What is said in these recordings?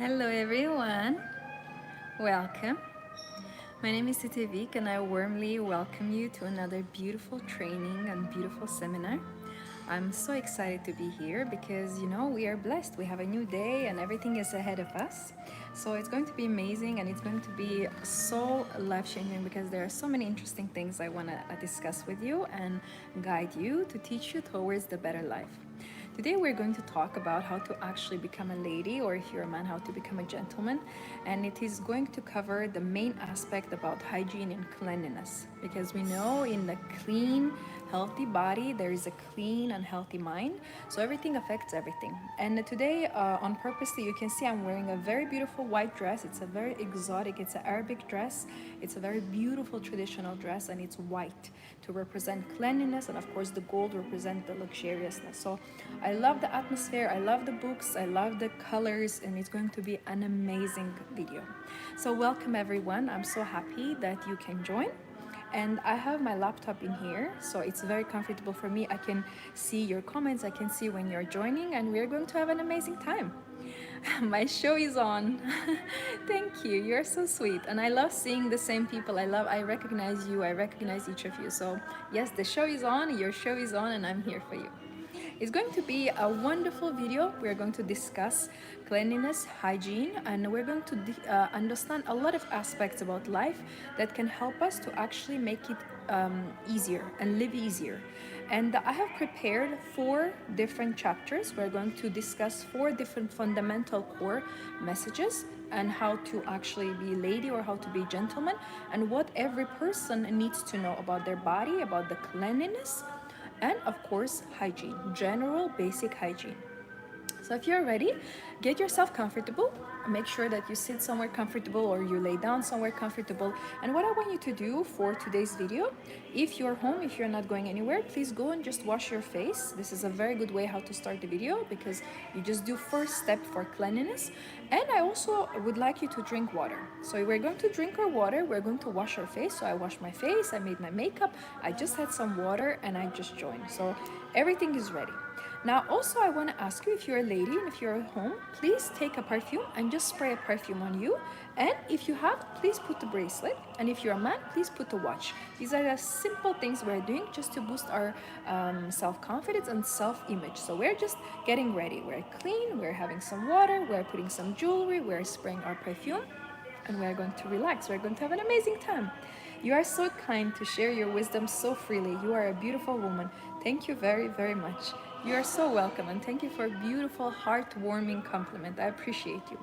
Hello everyone, welcome. My name is Titevik and I warmly welcome you to another beautiful training and beautiful seminar. I'm so excited to be here because we are blessed. We have a new day and everything is ahead of us. So it's going to be amazing and it's going to be so life changing because there are so many interesting things I want to discuss with you and guide you to teach you towards the better life. Today we're going to talk about how to actually become a lady, or if you're a man, how to become a gentleman. And it is going to cover the main aspect about hygiene and cleanliness. Because we know in the clean, healthy body, there is a clean and healthy mind. So everything affects everything. And today, on purposely, you can see I'm wearing a very beautiful white dress. It's a very exotic, it's an Arabic dress. It's a very beautiful traditional dress and it's white to represent cleanliness, and of course the gold represent the luxuriousness. So I love the atmosphere, I love the books, I love the colors, and it's going to be an amazing video. So welcome everyone. I'm so happy that you can join. And I have my laptop in here, so it's very comfortable for me. I can see your comments, I can see when you're joining, and we're going to have an amazing time. My show is on. Thank you, you're so sweet. And I love seeing the same people. I recognize you, I recognize each of you. So yes, the show is on, your show is on, and I'm here for you. It's going to be a wonderful video. We're going to discuss cleanliness, hygiene, and we're going to understand a lot of aspects about life that can help us to actually make it easier and live easier. And I have prepared 4 different chapters. We're going to discuss 4 different fundamental core messages and how to actually be lady or how to be gentleman, and what every person needs to know about their body, about the cleanliness, and of course hygiene, general basic hygiene. So if you're ready, get yourself comfortable. Make sure that you sit somewhere comfortable or you lay down somewhere comfortable. And what I want you to do for today's video, if you're home, if you're not going anywhere, please go and just wash your face. This is a very good way how to start the video because you just do first step for cleanliness. And I also would like you to drink water. So we're going to drink our water, we're going to wash our face. So I washed my face, I made my makeup, I just had some water and I just joined. So everything is ready. Now also I want to ask you, if you're a lady and if you're at home, please take a perfume and just spray a perfume on you. And if you have, please put the bracelet. And if you're a man, please put the watch. These are the simple things we're doing just to boost our self-confidence and self-image. So we're just getting ready. We're clean, we're having some water, we're putting some jewelry, we're spraying our perfume, and we're going to relax. We're going to have an amazing time. You are so kind to share your wisdom so freely. You are a beautiful woman. Thank you very, very much. You are so welcome, and thank you for a beautiful, heartwarming compliment. I appreciate you.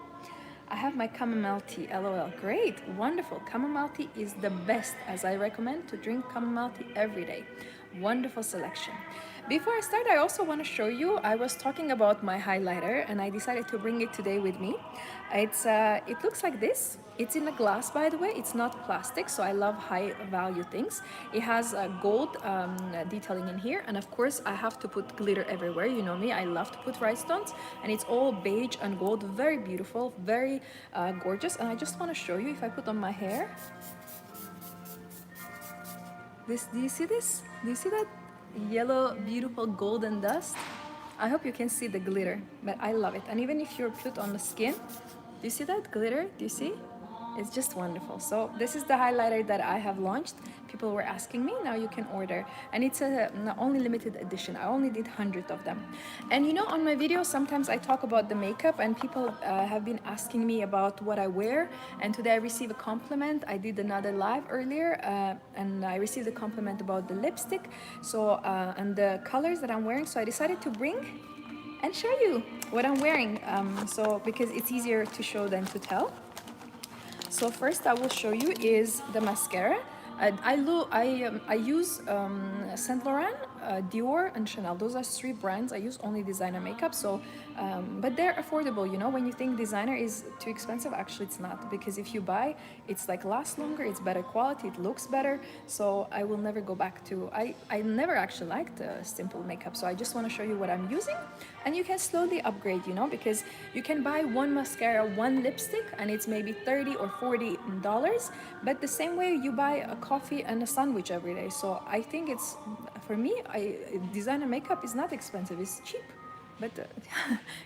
I have my chamomile tea, LOL. Great, wonderful. Chamomile tea is the best, as I recommend to drink chamomile tea every day. Wonderful selection. Before I start, I also want to show you, I was talking about my highlighter and I decided to bring it today with me. It looks like this. It's in a glass, by the way. It's not plastic, so I love high value things. It has gold detailing in here, and of course I have to put glitter everywhere. You know me, I love to put rhinestones, and it's all beige and gold. Very beautiful, very gorgeous. And I just want to show you, if I put on my hair, this, do you see this? Do you see that yellow beautiful golden dust? I hope you can see the glitter, but I love it. And even if you're put on the skin, do you see that glitter? Do you see? It's just wonderful. So this is the highlighter that I have launched. People were asking me, now you can order. And it's a only limited edition. I only did 100 of them. And on my videos, sometimes I talk about the makeup and people have been asking me about what I wear. And today I received a compliment. I did another live earlier and I received a compliment about the lipstick. So, and the colors that I'm wearing. So I decided to bring and show you what I'm wearing. Because it's easier to show than to tell. So first I will show you is the mascara. I use Saint Laurent, Dior, and Chanel. Those are 3 brands. I use only designer makeup, so but they're affordable. When you think designer is too expensive, actually it's not, because if you buy, it's like lasts longer, it's better quality, it looks better. So I will never go back to. I never actually liked simple makeup, so I just want to show you what I'm using, and you can slowly upgrade. Because you can buy 1 mascara, 1 lipstick, and it's maybe $30 or $40, but the same way you buy a coffee and a sandwich every day. So I think it's, for me, designer makeup is not expensive, it's cheap. but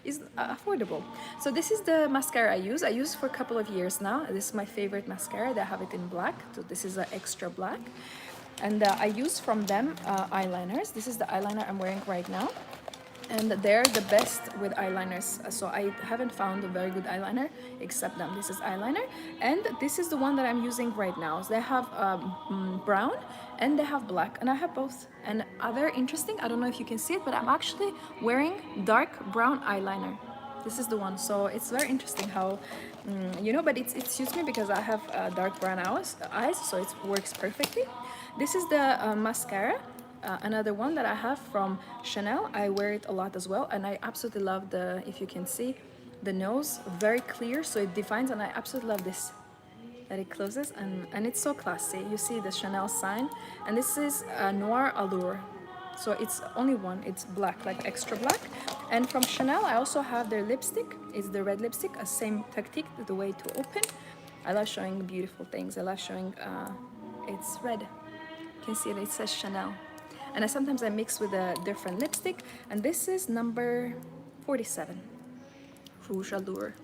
it's affordable. So this is the mascara I use. I use for a couple of years now. This is my favorite mascara. They have it in black. So this is an extra black. And I use from them eyeliners. This is the eyeliner I'm wearing right now. And they're the best with eyeliners, so I haven't found a very good eyeliner except them. This is eyeliner, and this is the one that I'm using right now. So they have brown and they have black, and I have both, and very interesting. I don't know if you can see it, but I'm actually wearing dark brown eyeliner. This is the one. So it's very interesting how you know, but it suits me because I have dark brown eyes, so it works perfectly. This is the mascara. Another one that I have from Chanel. I wear it a lot as well, and I absolutely love the, if you can see, the nose, very clear, so it defines, and I absolutely love this, that it closes, and it's so classy. You see the Chanel sign, and this is Noir Allure. So it's only one, it's black, like extra black. And from Chanel, I also have their lipstick. It's the red lipstick, a same tactique, the way to open. I love showing beautiful things. I love showing, it's red. You can see it, it says Chanel. And sometimes I mix with a different lipstick. And this is number 47, Rouge Allure.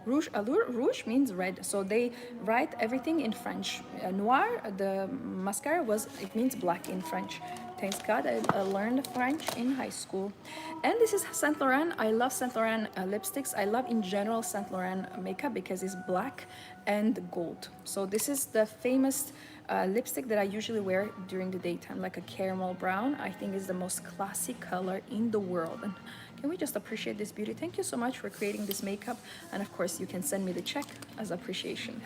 Rouge Allure, rouge means red. So they write everything in French. Noir, the mascara, it means black in French. Thanks God, I learned French in high school. And this is Saint Laurent. I love Saint Laurent lipsticks. I love in general Saint Laurent makeup because it's black and gold. So this is the famous lipstick that I usually wear during the daytime, like a caramel brown. I think is the most classic color in the world. And can we just appreciate this beauty? Thank you so much for creating this makeup. And of course, you can send me the check as appreciation.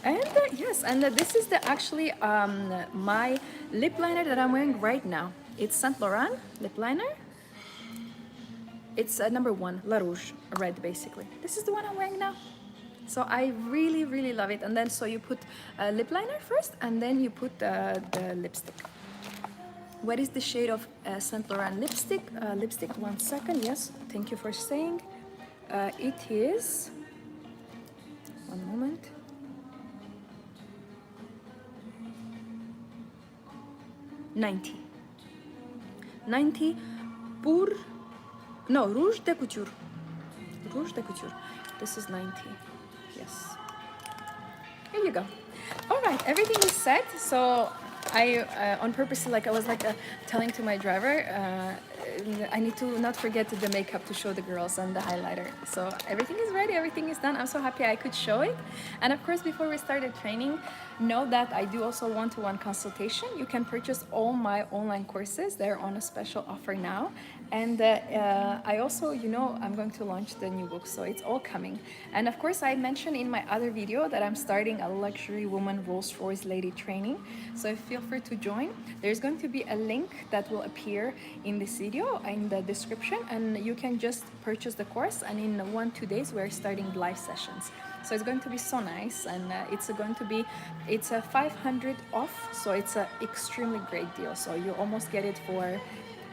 And yes, and this is the actually my lip liner that I'm wearing right now. It's Saint Laurent lip liner. It's number 1, La Rouge, red basically. This is the one I'm wearing now. So I really, really love it. And then so you put lip liner first, and then you put the lipstick. What is the shade of Saint Laurent lipstick? Lipstick, 1 second. Yes, thank you for saying. It is, one moment. $90 pour, no, Rouge de Couture. Rouge de Couture. This is 90. Yes. Here you go. All right, everything is set. So I on purpose, like I was telling to my driver, I need to not forget the makeup to show the girls and the highlighter. So everything is ready, everything is done. I'm so happy I could show it. And of course, before we started training, know that I do also one-to-one consultation. You can purchase all my online courses. They're on a special offer now. And I also, you know, I'm going to launch the new book, so it's all coming. And of course, I mentioned in my other video that I'm starting a luxury woman Rolls-Royce lady training. So feel free to join. There's going to be a link that will appear in this video in the description, and you can just purchase the course. And in 1-2 days, we're starting live sessions. So it's going to be so nice, and it's a 500 off, so it's an extremely great deal. So you almost get it for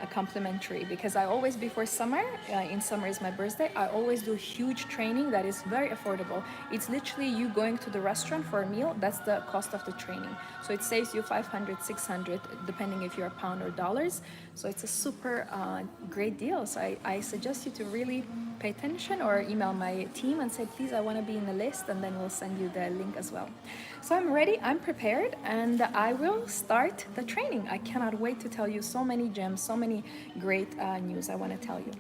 a complimentary, because I always, before summer, in summer is my birthday, I always do huge training that is very affordable. It's literally you going to the restaurant for a meal, that's the cost of the training. So it saves you 500, 600, depending if you're a pound or dollars. So it's a super great deal. So I suggest you to really pay attention, or email my team and say, please, I want to be in the list, and then we'll send you the link as well. So I'm ready, I'm prepared, and I will start the training. I cannot wait to tell you so many gems, so many great news I want to tell you.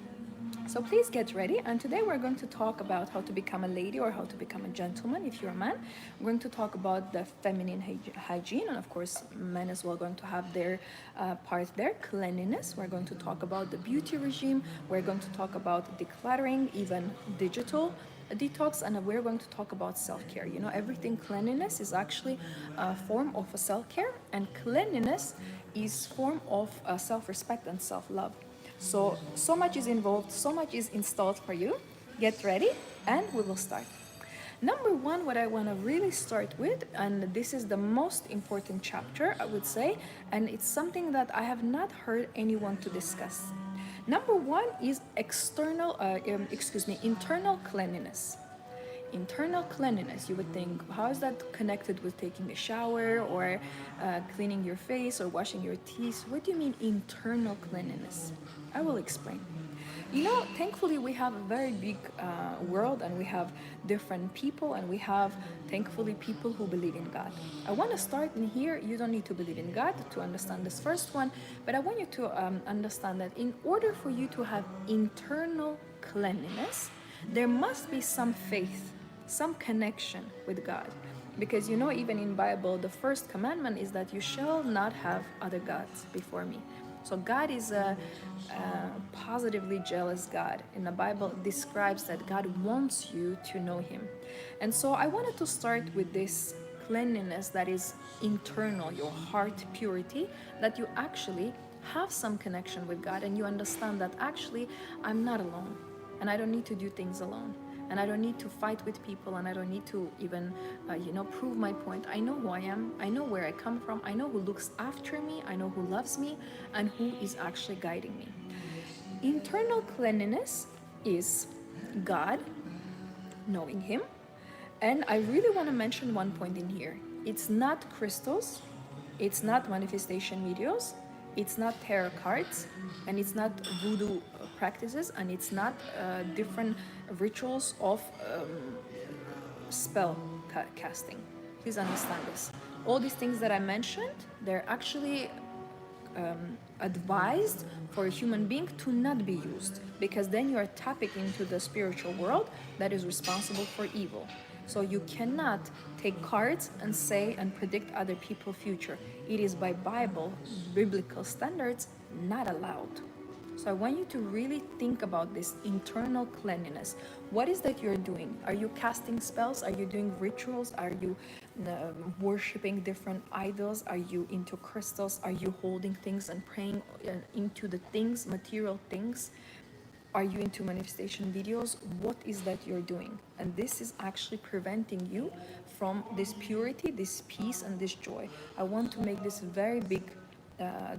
So please get ready, and today we're going to talk about how to become a lady, or how to become a gentleman if you're a man. We're going to talk about the feminine hygiene, and of course men as well going to have their part there, cleanliness. We're going to talk about the beauty regime. We're going to talk about decluttering, even digital detox, and we're going to talk about self-care. You know, everything cleanliness is actually a form of a self-care, and cleanliness is form of self-respect and self-love. So much is involved, so much is installed for you. Get ready, and we will start. Number 1, what I want to really start with, and this is the most important chapter, I would say, and it's something that I have not heard anyone to discuss. Number 1 is internal cleanliness. Internal cleanliness, you would think, how is that connected with taking a shower, or cleaning your face, or washing your teeth? What do you mean internal cleanliness? I will explain. Thankfully, we have a very big world, and we have different people, and we have, thankfully, people who believe in God. I want to start in here. You don't need to believe in God to understand this first one, but I want you to understand that in order for you to have internal cleanliness, there must be some faith, some connection with God. Because even in Bible, the first commandment is that you shall not have other gods before me. So God is a positively jealous God. In the Bible, it describes that God wants you to know Him. And so I wanted to start with this cleanliness that is internal, your heart purity, that you actually have some connection with God and you understand that actually I'm not alone and I don't need to do things alone. And I don't need to fight with people, and I don't need to even, prove my point. I know who I am. I know where I come from. I know who looks after me. I know who loves me, and who is actually guiding me. Internal cleanliness is God, knowing Him. And I really want to mention one point in here. It's not crystals. It's not manifestation videos. It's not tarot cards, and it's not voodoo practices, and it's not different rituals of spell casting. Please understand this. All these things that I mentioned, they're actually advised for a human being to not be used, because then you are tapping into the spiritual world that is responsible for evil. So you cannot take cards and say and predict other people's future. It is by Bible, biblical standards, not allowed. So I want you to really think about this internal cleanliness. What is that you're doing? Are you casting spells? Are you doing rituals? Are you worshiping different idols? Are you into crystals? Are you holding things and praying into the things, material things? Are you into manifestation videos? What is that you're doing? And this is actually preventing you from this purity, this peace, and this joy. I want to make this very big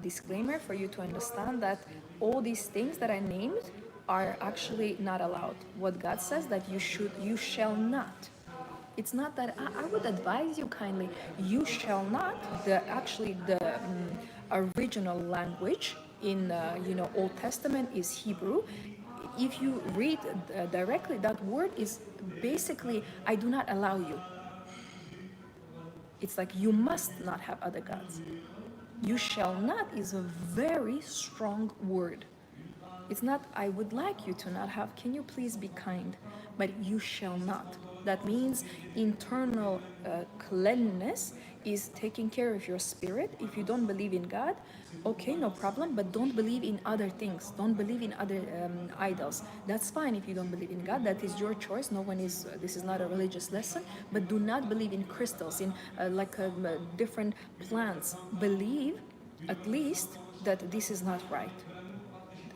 disclaimer for you to understand that all these things that I named are actually not allowed. What God says that you shall not. It's not that I would advise you kindly, you shall not. The original language in Old Testament is Hebrew. If you read directly, that word is basically, I do not allow you. It's like you must not have other gods. You shall not is a very strong word. It's not, I would like you to not have, can you please be kind? But you shall not. That means internal cleanliness is taking care of your spirit. If you don't believe in God, okay, no problem, but don't believe in other things. Don't believe in other idols. That's fine if you don't believe in God. That is your choice. No one is, this is not a religious lesson, but do not believe in crystals, in different plants. Believe at least that this is not right.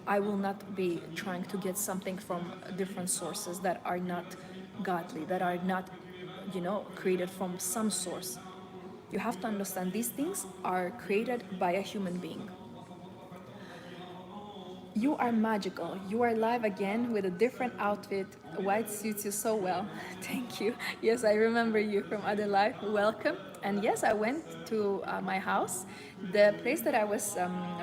I will not be trying to get something from different sources that are not godly, that are not, created from some source. You have to understand these things are created by a human being. You are magical. You are alive again with a different outfit. White suits you so well. Thank you. Yes, I remember you from other life. Welcome. And yes, I went to my house. The place that I was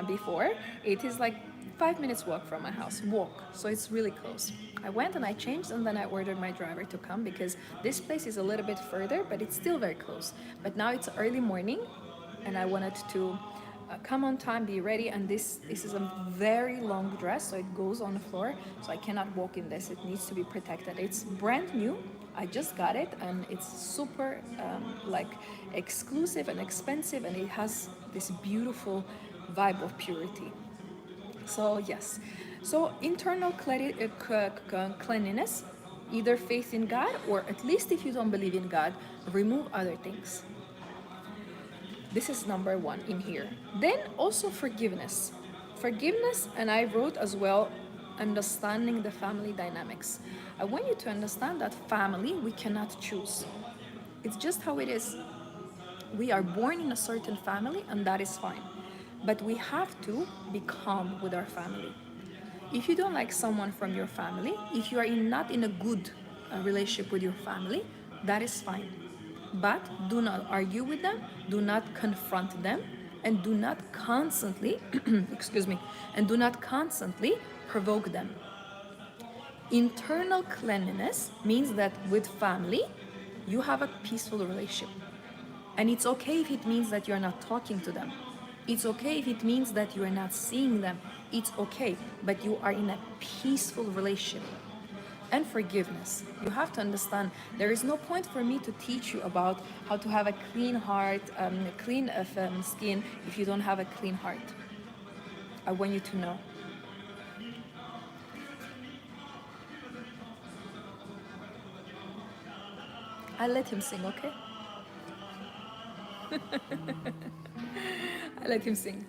before, it is like 5 minutes walk from my house. Walk. So it's really close. I went and I changed, and then I ordered my driver to come because this place is a little bit further, but it's still very close. But now it's early morning, and I wanted to come on time, be ready, and this is a very long dress, so it goes on the floor, so I cannot walk in this. It needs to be protected. It's brand new. I just got it, and it's super exclusive and expensive, and it has this beautiful vibe of purity. So yes, so internal cleanliness, either faith in God, or at least if you don't believe in God, remove other things. This is number one in here. Then also forgiveness. Forgiveness, and I wrote as well, understanding the family dynamics. I want you to understand that family we cannot choose. It's just how it is. We are born in a certain family, and that is fine. But we have to be calm with our family. If you don't like someone from your family, if you are not in a good relationship with your family, that is fine. But do not argue with them, do not confront them, and do not constantly, excuse me, and do not constantly provoke them. Internal cleanliness means that with family, you have a peaceful relationship. And it's okay if it means that you're not talking to them. It's okay if it means that you are not seeing them. It's okay, but you are in a peaceful relationship. And forgiveness. You have to understand there is no point for me to teach you about how to have a clean heart, clean skin if you don't have a clean heart. I want you to know. I'll let him sing, okay? I let him sing.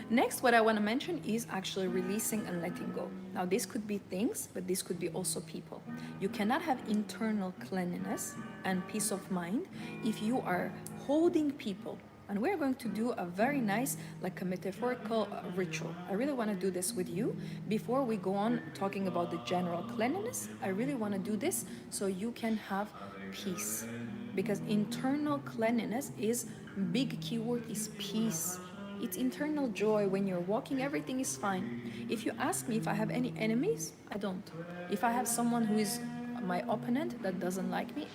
Next, what I want to mention is actually releasing and letting go. Now, this could be things, but this could be also people. You cannot have internal cleanliness and peace of mind if you are holding people. And we're going to do a very nice, like a metaphorical ritual. I really want to do this with you. Before we go on talking about the general cleanliness, I really want to do this so you can have peace. Because internal cleanliness is, big keyword is peace. It's internal joy. When you're walking, everything is fine. If you ask me if I have any enemies, I don't. If I have someone who is my opponent that doesn't like me,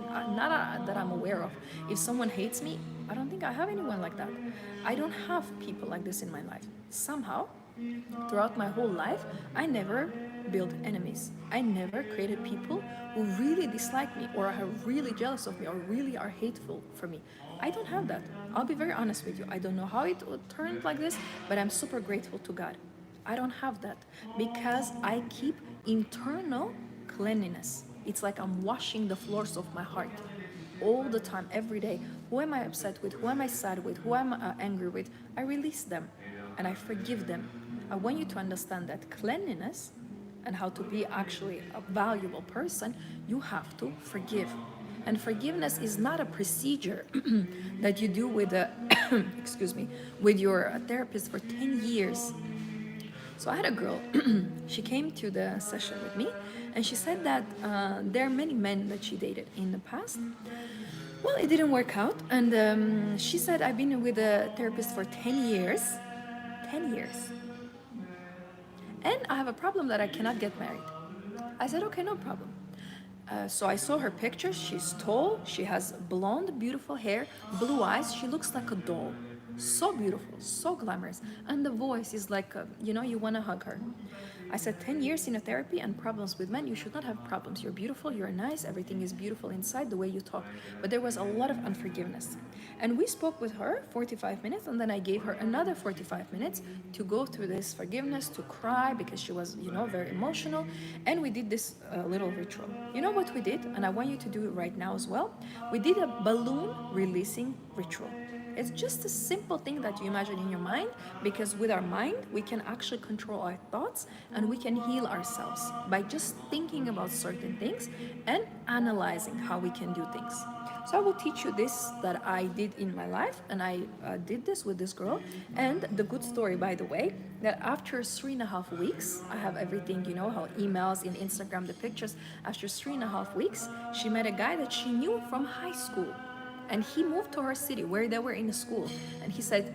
not that I'm aware of. If someone hates me, I don't think I have anyone like that. I don't have people like this in my life. Somehow, throughout my whole life, I never built enemies. I never created people who really dislike me or are really jealous of me or really are hateful for me. I don't have that. I'll be very honest with you. I don't know how it turned like this, but I'm super grateful to God. I don't have that because I keep internal cleanliness. It's like I'm washing the floors of my heart all the time, every day. Who am I upset with? Who am I sad with? Who am I angry with? I release them and I forgive them. I want you to understand that cleanliness and how to be actually a valuable person, you have to forgive. And forgiveness is not a procedure that you do with a, excuse me, with your therapist for 10 years. So I had a girl, she came to the session with me and she said that there are many men that she dated in the past. Well, it didn't work out. And she said, I've been with a therapist for 10 years. 10 years. And I have a problem that I cannot get married. I said, okay, no problem. So I saw her pictures. She's tall. She has blonde, beautiful hair, blue eyes. She looks like a doll. So beautiful, so glamorous. And the voice is like, you want to hug her. I said, 10 years in a therapy and problems with men, you should not have problems. You're beautiful, you're nice, everything is beautiful inside, the way you talk. But there was a lot of unforgiveness. And we spoke with her 45 minutes, and then I gave her another 45 minutes to go through this forgiveness, to cry, because she was, very emotional. And we did this little ritual. You know what we did? And I want you to do it right now as well. We did a balloon releasing ritual. It's just a simple thing that you imagine in your mind, because with our mind, we can actually control our thoughts and we can heal ourselves by just thinking about certain things and analyzing how we can do things. So I will teach you this that I did in my life, and I did this with this girl. And the good story, by the way, that after 3.5 weeks, I have everything, how emails, in Instagram, the pictures. After 3.5 weeks, she met a guy that she knew from high school. And he moved to her city where they were in school. And he said,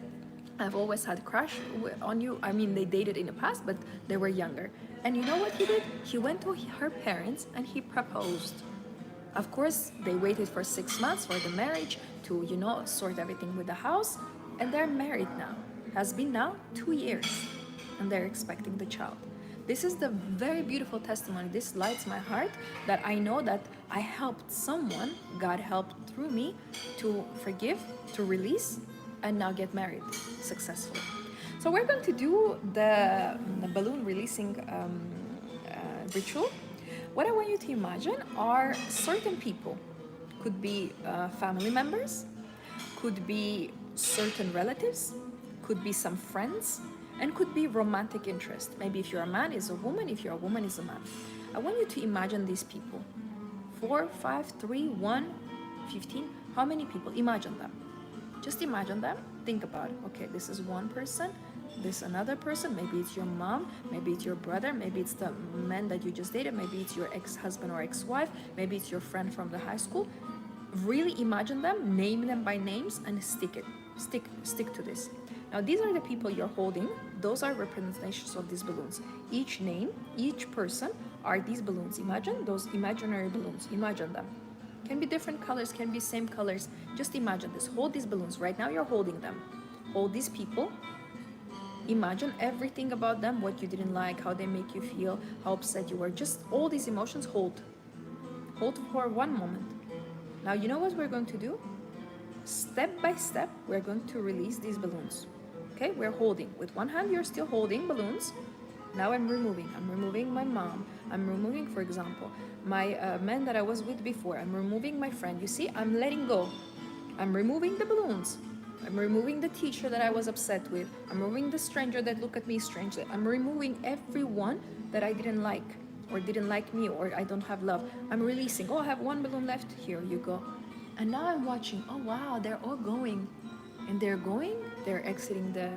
I've always had a crush on you. I mean, they dated in the past, but they were younger. And you know what he did? He went to her parents and he proposed. Of course, they waited for 6 months for the marriage to, sort everything with the house. And they're married now. Has been now 2 years. And they're expecting the child. This is the very beautiful testimony. This lights my heart that I know that I helped someone, God helped through me, to forgive, to release, and now get married successfully. So we're going to do the balloon releasing ritual. What I want you to imagine are certain people. Could be family members, could be certain relatives, could be some friends, and could be romantic interest. Maybe if you're a man, is a woman. If you're a woman, is a man. I want you to imagine these people. 4, 5, 3, 1, 15. How many people? Imagine them. Just imagine them. Think about it. Okay, this is one person. This another person. Maybe it's your mom. Maybe it's your brother. Maybe it's the man that you just dated. Maybe it's your ex-husband or ex-wife. Maybe it's your friend from the high school. Really imagine them. Name them by names and stick it. Stick to this. Now, these are the people you're holding. Those are representations of these balloons. Each name, each person are these balloons. Imagine those imaginary balloons. Imagine them. Can be different colors, can be same colors. Just imagine this. Hold these balloons. Right now you're holding them. Hold these people. Imagine everything about them, what you didn't like, how they make you feel, how upset you were. Just all these emotions, hold. Hold for one moment. Now you know what we're going to do? Step by step, we're going to release these balloons. Okay, we're holding. With one hand, you're still holding balloons. Now I'm removing. I'm removing my mom. I'm removing, for example, my man that I was with before. I'm removing my friend. You see, I'm letting go. I'm removing the balloons. I'm removing the teacher that I was upset with. I'm removing the stranger that looked at me strangely. I'm removing everyone that I didn't like or didn't like me or I don't have love. I'm releasing. Oh, I have one balloon left. Here you go. And now I'm watching. Oh, wow, they're all going. And they're going, they're exiting the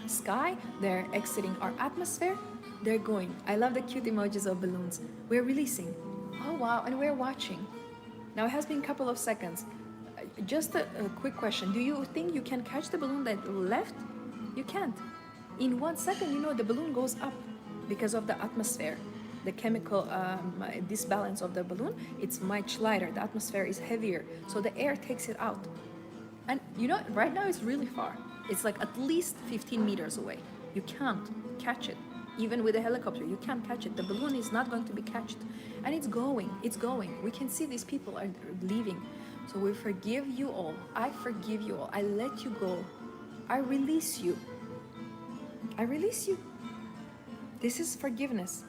sky, they're exiting our atmosphere, they're going. I love the cute emojis of balloons. We're releasing. Oh, wow, and we're watching. Now it has been a couple of seconds. Just a quick question. Do you think you can catch the balloon that left? You can't. In 1 second, you know, the balloon goes up because of the atmosphere. The chemical disbalance of the balloon, it's much lighter. The atmosphere is heavier. So the air takes it out. And you know, right now it's really far. It's like at least 15 meters away. You can't catch it. Even with a helicopter, you can't catch it. The balloon is not going to be catched. And it's going, it's going. We can see these people are leaving. So we forgive you all. I forgive you all. I let you go. I release you. I release you. This is forgiveness.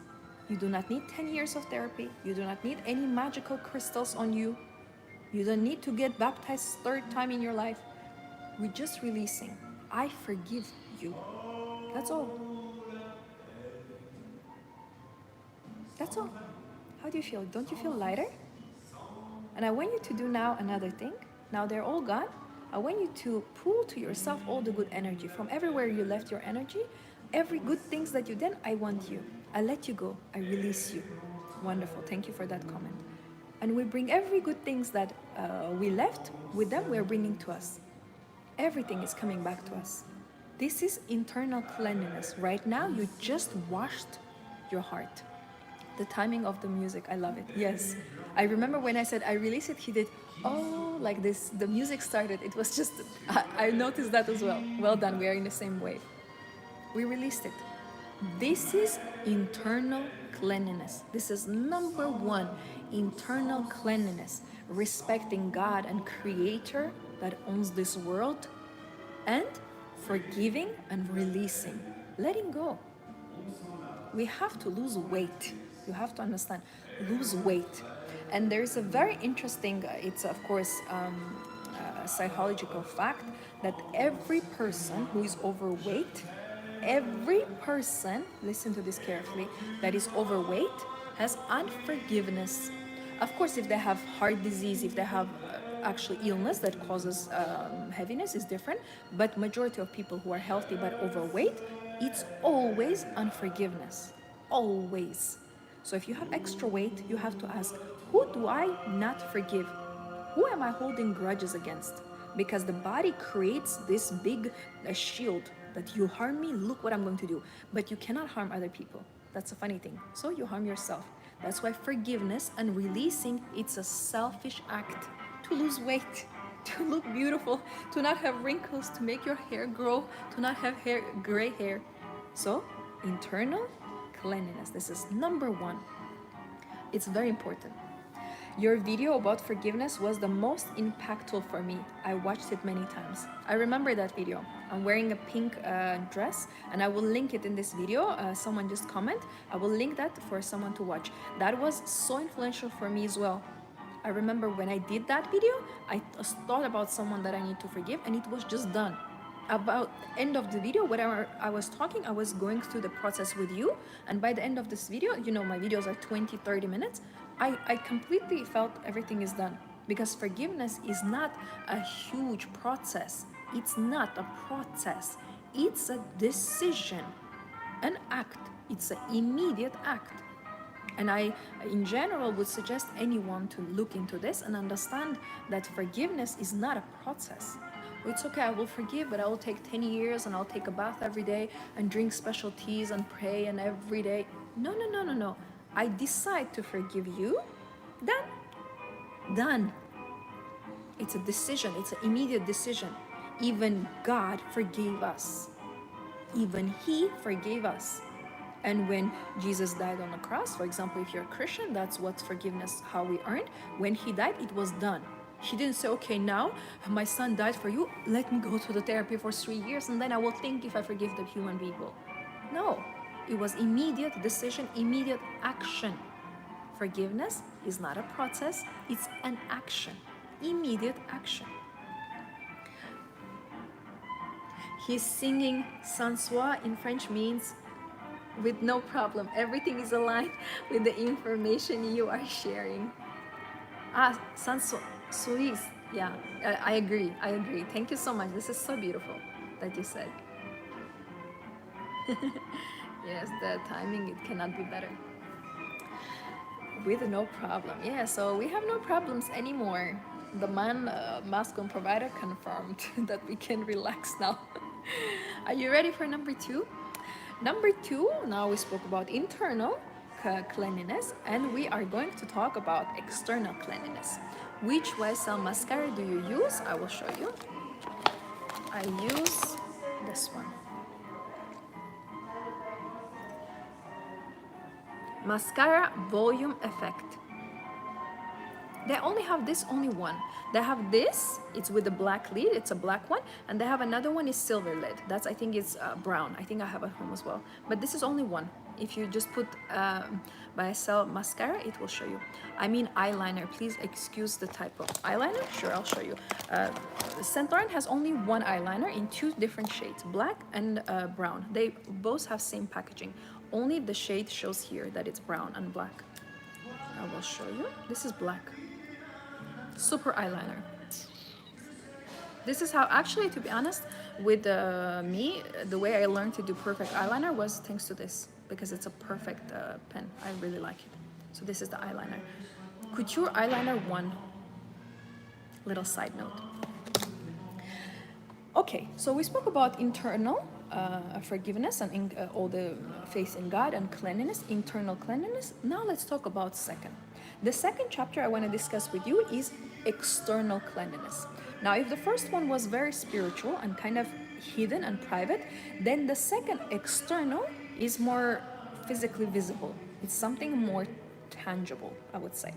You do not need 10 years of therapy. You do not need any magical crystals on you. You don't need to get baptized third time in your life. We're just releasing. I forgive you. That's all. That's all. How do you feel? Don't you feel lighter? And I want you to do now another thing. Now they're all gone. I want you to pull to yourself all the good energy from everywhere you left your energy. Every good things that you did, I want you. I let you go. I release you. Wonderful. Thank you for that comment. And we bring every good things that we left with them, we're bringing to us. Everything is coming back to us. This is internal cleanliness. Right now, you just washed your heart. The timing of the music, I love it. Yes. I remember when I said I release it, he did, oh, like this. The music started. It was just, I noticed that as well. Well done. We are in the same wave. We released it. This is internal cleanliness. This is number one, internal cleanliness. Respecting God and Creator that owns this world, and forgiving and releasing, letting go. We have to lose weight. You have to understand, lose weight. And there's a very interesting, it's of course a psychological fact that every person who is overweight, every person, listen to this carefully, that is overweight has unforgiveness. Of course, if they have heart disease, if they have actually illness that causes heaviness is different, but majority of people who are healthy but overweight, it's always unforgiveness, always. So if you have extra weight, you have to ask, who do I not forgive? Who am I holding grudges against? Because the body creates this big shield that you harm me, look what I'm going to do. But you cannot harm other people. That's a funny thing. So you harm yourself. That's why forgiveness and releasing, it's a selfish act. To lose weight, to look beautiful, to not have wrinkles, to make your hair grow, to not have gray hair. So, internal cleanliness. This is number one. It's very important. Your video about forgiveness was the most impactful for me. I watched it many times. I remember that video. I'm wearing a pink dress, and I will link it in this video. Someone just comment. I will link that for someone to watch. That was so influential for me as well. I remember when I did that video, I thought about someone that I need to forgive, and it was just done. About end of the video, whatever I was talking, I was going through the process with you, and by the end of this video, you know, my videos are 20-30 minutes, I completely felt everything is done. Because forgiveness is not a huge process. It's not a process. It's a decision, an act. It's an immediate act. And I, in general, would suggest anyone to look into this and understand that forgiveness is not a process. It's okay, I will forgive, but I will take 10 years and I'll take a bath every day and drink special teas and pray and every day. No, no, no, no, no. I decide to forgive you, then done. It's a decision, it's an immediate decision. Even God forgave us. Even He forgave us. And when Jesus died on the cross, for example, if you're a Christian, that's what forgiveness, how we earned. When He died, it was done. He didn't say, okay, now my son died for you, let me go to the therapy for 3 years and then I will think if I forgive the human people. No, it was immediate decision, immediate action. Forgiveness is not a process, it's an action, immediate action. He's singing sans soin in French means with no problem. Everything is aligned with the information you are sharing. Ah, sans soin. Yeah, I agree. I agree. Thank you so much. This is so beautiful that you said. Yes, the timing, it cannot be better. With no problem. Yeah, so we have no problems anymore. The man, masculine provider, confirmed that we can relax now. Are you ready for number 2? Number 2, now we spoke about internal cleanliness, and we are going to talk about external cleanliness. Which YSL mascara do you use? I will show you. I use this one. Mascara Volume Effect. They only have this, only one. They have this, it's with the black lid, it's a black one, and they have another one is silver lid. That's, I think it's brown. I think I have at home as well. But this is only one. If you just put YSL mascara, it will show you. I mean eyeliner, please excuse the typo. Eyeliner? Sure, I'll show you. Saint Laurent has only one eyeliner in 2 different shades, black and brown. They both have same packaging. Only the shade shows here that it's brown and black. I will show you. This is black. Super eyeliner. This is how, actually, to be honest, with me, the way I learned to do perfect eyeliner was thanks to this, because it's a perfect pen. I really like it. So this is the eyeliner. Couture eyeliner 1. Little side note. Okay, so we spoke about internal forgiveness and all the faith in God and cleanliness, internal cleanliness. Now let's talk about second. The second chapter I want to discuss with you is external cleanliness. Now, if the first one was very spiritual and kind of hidden and private, then the second, external, is more physically visible. It's something more tangible, I would say.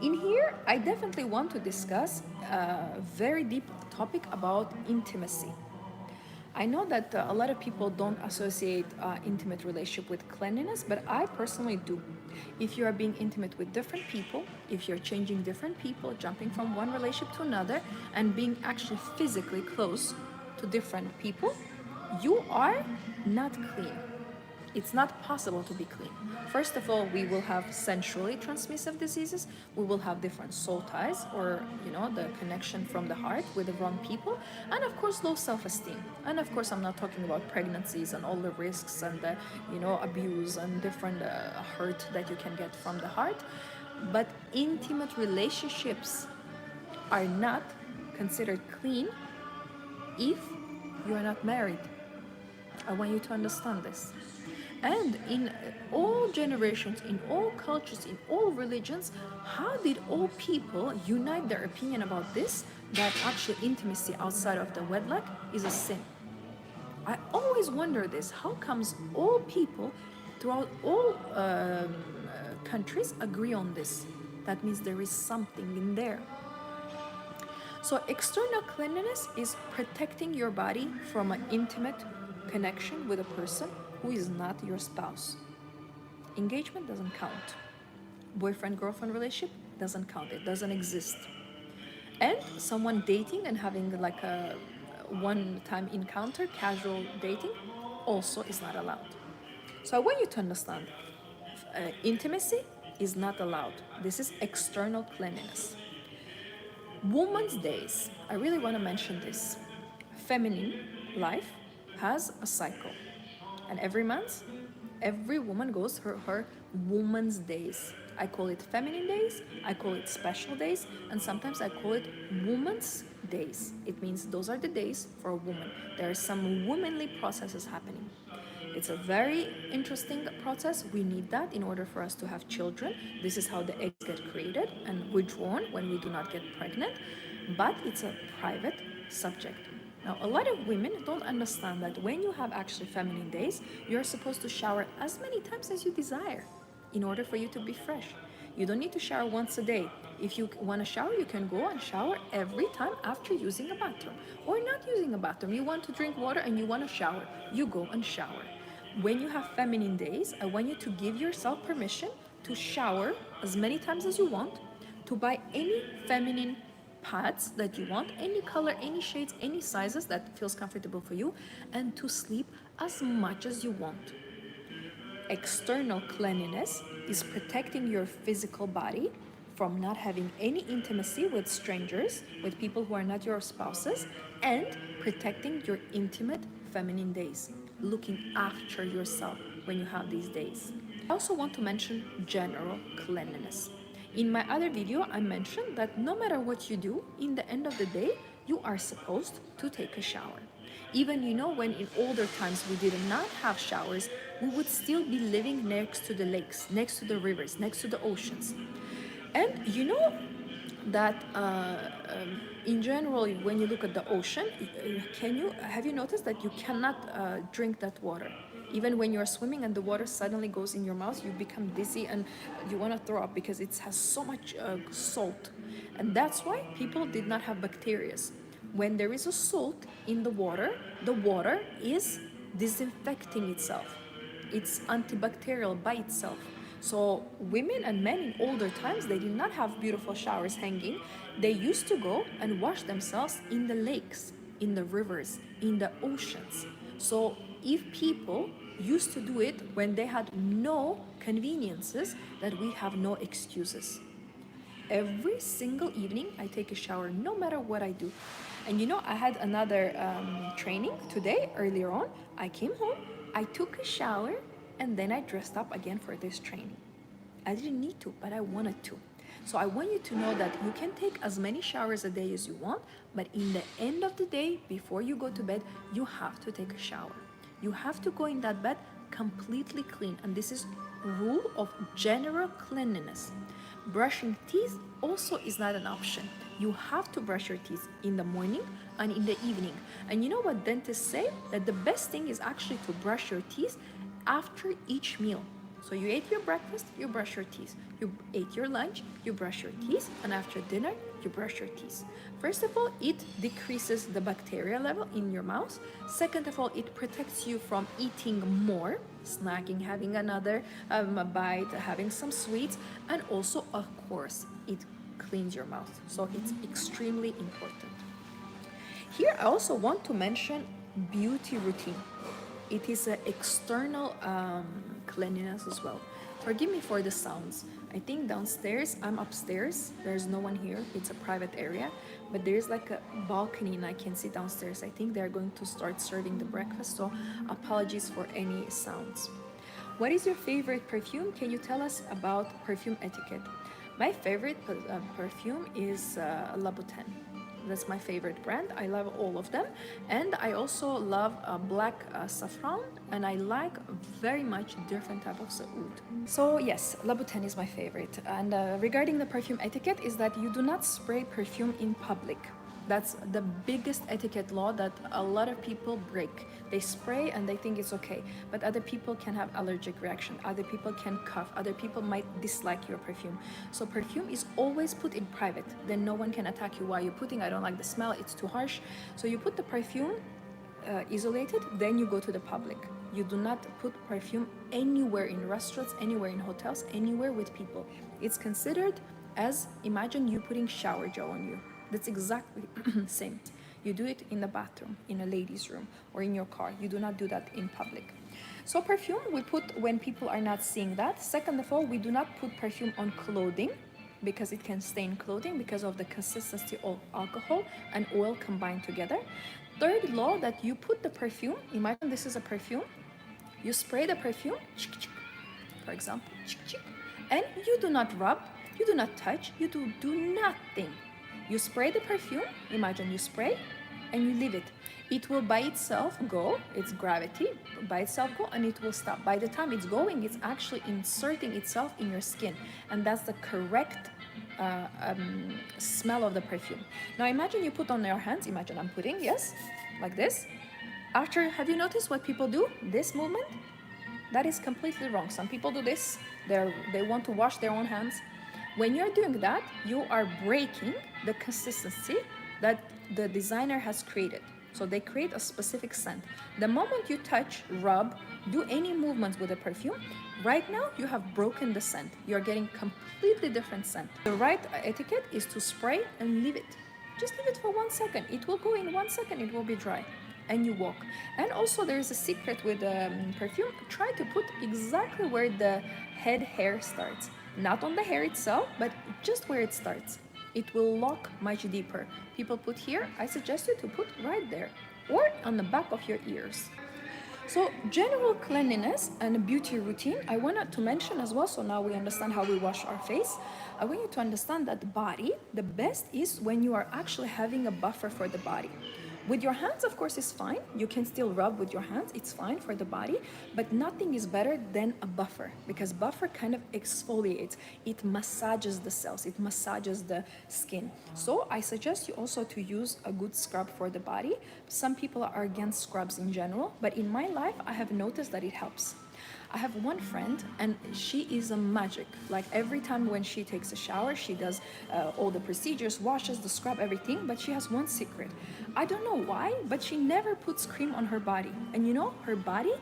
In here, I definitely want to discuss a very deep topic about intimacy. I know that a lot of people don't associate intimate relationship with cleanliness, but I personally do. If you are being intimate with different people, if you're changing different people, jumping from one relationship to another, and being actually physically close to different people, you are not clean. It's not possible to be clean. First of all, we will have sensually transmissive diseases. We will have different soul ties, or the connection from the heart with the wrong people, and of course, low self-esteem. And of course, I'm not talking about pregnancies and all the risks and the abuse and different hurt that you can get from the heart. But intimate relationships are not considered clean if you are not married. I want you to understand this. And in all generations, in all cultures, in all religions, how did all people unite their opinion about this, that actually intimacy outside of the wedlock is a sin? I always wonder this. How comes all people throughout all countries agree on this? That means there is something in there. So external cleanliness is protecting your body from an intimate connection with a person who is not your spouse. Engagement doesn't count. Boyfriend-girlfriend relationship doesn't count. It doesn't exist. And someone dating and having like a one-time encounter, casual dating, also is not allowed. So I want you to understand, intimacy is not allowed. This is external cleanliness. Women's days, I really want to mention this. Feminine life has a cycle. And every month, every woman goes through her woman's days. I call it feminine days, I call it special days, and sometimes I call it woman's days. It means those are the days for a woman. There are some womanly processes happening. It's a very interesting process. We need that in order for us to have children. This is how the eggs get created and withdrawn when we do not get pregnant. But it's a private subject. Now, a lot of women don't understand that when you have actually feminine days, you're supposed to shower as many times as you desire in order for you to be fresh. You don't need to shower once a day. If you want to shower, you can go and shower every time after using a bathroom or not using a bathroom. You want to drink water and you want to shower, you go and shower. When you have feminine days, I want you to give yourself permission to shower as many times as you want, to buy any feminine pads that you want, any color, any shades, any sizes that feels comfortable for you, and to sleep as much as you want. External cleanliness is protecting your physical body from not having any intimacy with strangers, with people who are not your spouses, and protecting your intimate feminine days, looking after yourself when you have these days. I also want to mention general cleanliness. In my other video, I mentioned that no matter what you do, in the end of the day, you are supposed to take a shower. Even, when in older times we did not have showers, we would still be living next to the lakes, next to the rivers, next to the oceans. And that in general, when you look at the ocean, have you noticed that you cannot drink that water? Even when you're swimming and the water suddenly goes in your mouth, you become dizzy and you want to throw up because it has so much salt. And that's why people did not have bacteria. When there is a salt in the water is disinfecting itself. It's antibacterial by itself. So women and men in older times, they did not have beautiful showers hanging. They used to go and wash themselves in the lakes, in the rivers, in the oceans. So if people used to do it when they had no conveniences, that we have no excuses. Every single evening I take a shower, no matter what I do. And I had another training today, earlier on. I came home, I took a shower, and then I dressed up again for this training. I didn't need to, but I wanted to. So I want you to know that you can take as many showers a day as you want, but in the end of the day, before you go to bed, you have to take a shower. You have to go in that bed completely clean, and this is rule of general cleanliness. Brushing teeth also is not an option. You have to brush your teeth in the morning and in the evening. And you know what dentists say? That the best thing is actually to brush your teeth after each meal. So you ate your breakfast, you brush your teeth. You ate your lunch, you brush your teeth. And after dinner, you brush your teeth. First of all, it decreases the bacteria level in your mouth. Second of all, it protects you from eating more, snacking, having another bite, having some sweets. And also, of course, it cleans your mouth. So it's extremely important. Here, I also want to mention beauty routine. It is an external cleanliness as well. Forgive me for the sounds. I think downstairs, I'm upstairs. There's no one here. It's a private area, but there's like a balcony and I can see downstairs. I think they're going to start serving the breakfast, so apologies for any sounds. What is your favorite perfume? Can you tell us about perfume etiquette? My favorite perfume is Louboutin. That's my favorite brand. I love all of them. And I also love black saffron, and I like very much different type of oud. So yes, Louboutin is my favorite. And regarding the perfume etiquette is that you do not spray perfume in public. That's the biggest etiquette law that a lot of people break. They spray and they think it's okay, but other people can have allergic reaction. Other people can cough. Other people might dislike your perfume. So perfume is always put in private. Then no one can attack you while you're putting, I don't like the smell, it's too harsh. So you put the perfume isolated, then you go to the public. You do not put perfume anywhere in restaurants, anywhere in hotels, anywhere with people. It's considered as, imagine you putting shower gel on you. That's exactly the same. You do it in the bathroom, in a ladies' room, or in your car. You do not do that in public. So perfume we put when people are not seeing that. Second of all, we do not put perfume on clothing because it can stain clothing because of the consistency of alcohol and oil combined together. Third law, that you put the perfume, imagine this is a perfume, you spray the perfume, for example, and you do not rub, you do not touch, you do nothing. You spray the perfume, imagine you spray, and you leave it. It will by itself go, it's gravity, by itself go, and it will stop. By the time it's going, it's actually inserting itself in your skin, and that's the correct smell of the perfume. Now imagine you put on your hands, imagine I'm putting, yes, like this. After, have you noticed what people do? This movement? That is completely wrong. Some people do this, they want to wash their own hands. When you're doing that, you are breaking the consistency that the designer has created. So they create a specific scent. The moment you touch, rub, do any movements with the perfume, right now you have broken the scent. You're getting completely different scent. The right etiquette is to spray and leave it. Just leave it for 1 second. It will go in 1 second, it will be dry. And you walk. And also there is a secret with perfume. Try to put exactly where the head hair starts. Not on the hair itself, but just where it starts. It will lock much deeper. People put here, I suggest you to put right there or on the back of your ears. So general cleanliness and beauty routine, I wanted to mention as well, so now we understand how we wash our face. I want you to understand that the body, the best is when you are actually having a buffer for the body. With your hands, of course, it's fine. You can still rub with your hands. It's fine for the body, but nothing is better than a buffer because buffer kind of exfoliates. It massages the cells. It massages the skin. So I suggest you also to use a good scrub for the body. Some people are against scrubs in general, but in my life, I have noticed that it helps. I have one friend and she is a magic. Like every time when she takes a shower, she does all the procedures, washes, the scrub, everything, but she has one secret. I don't know why, but she never puts cream on her body. And you know, her body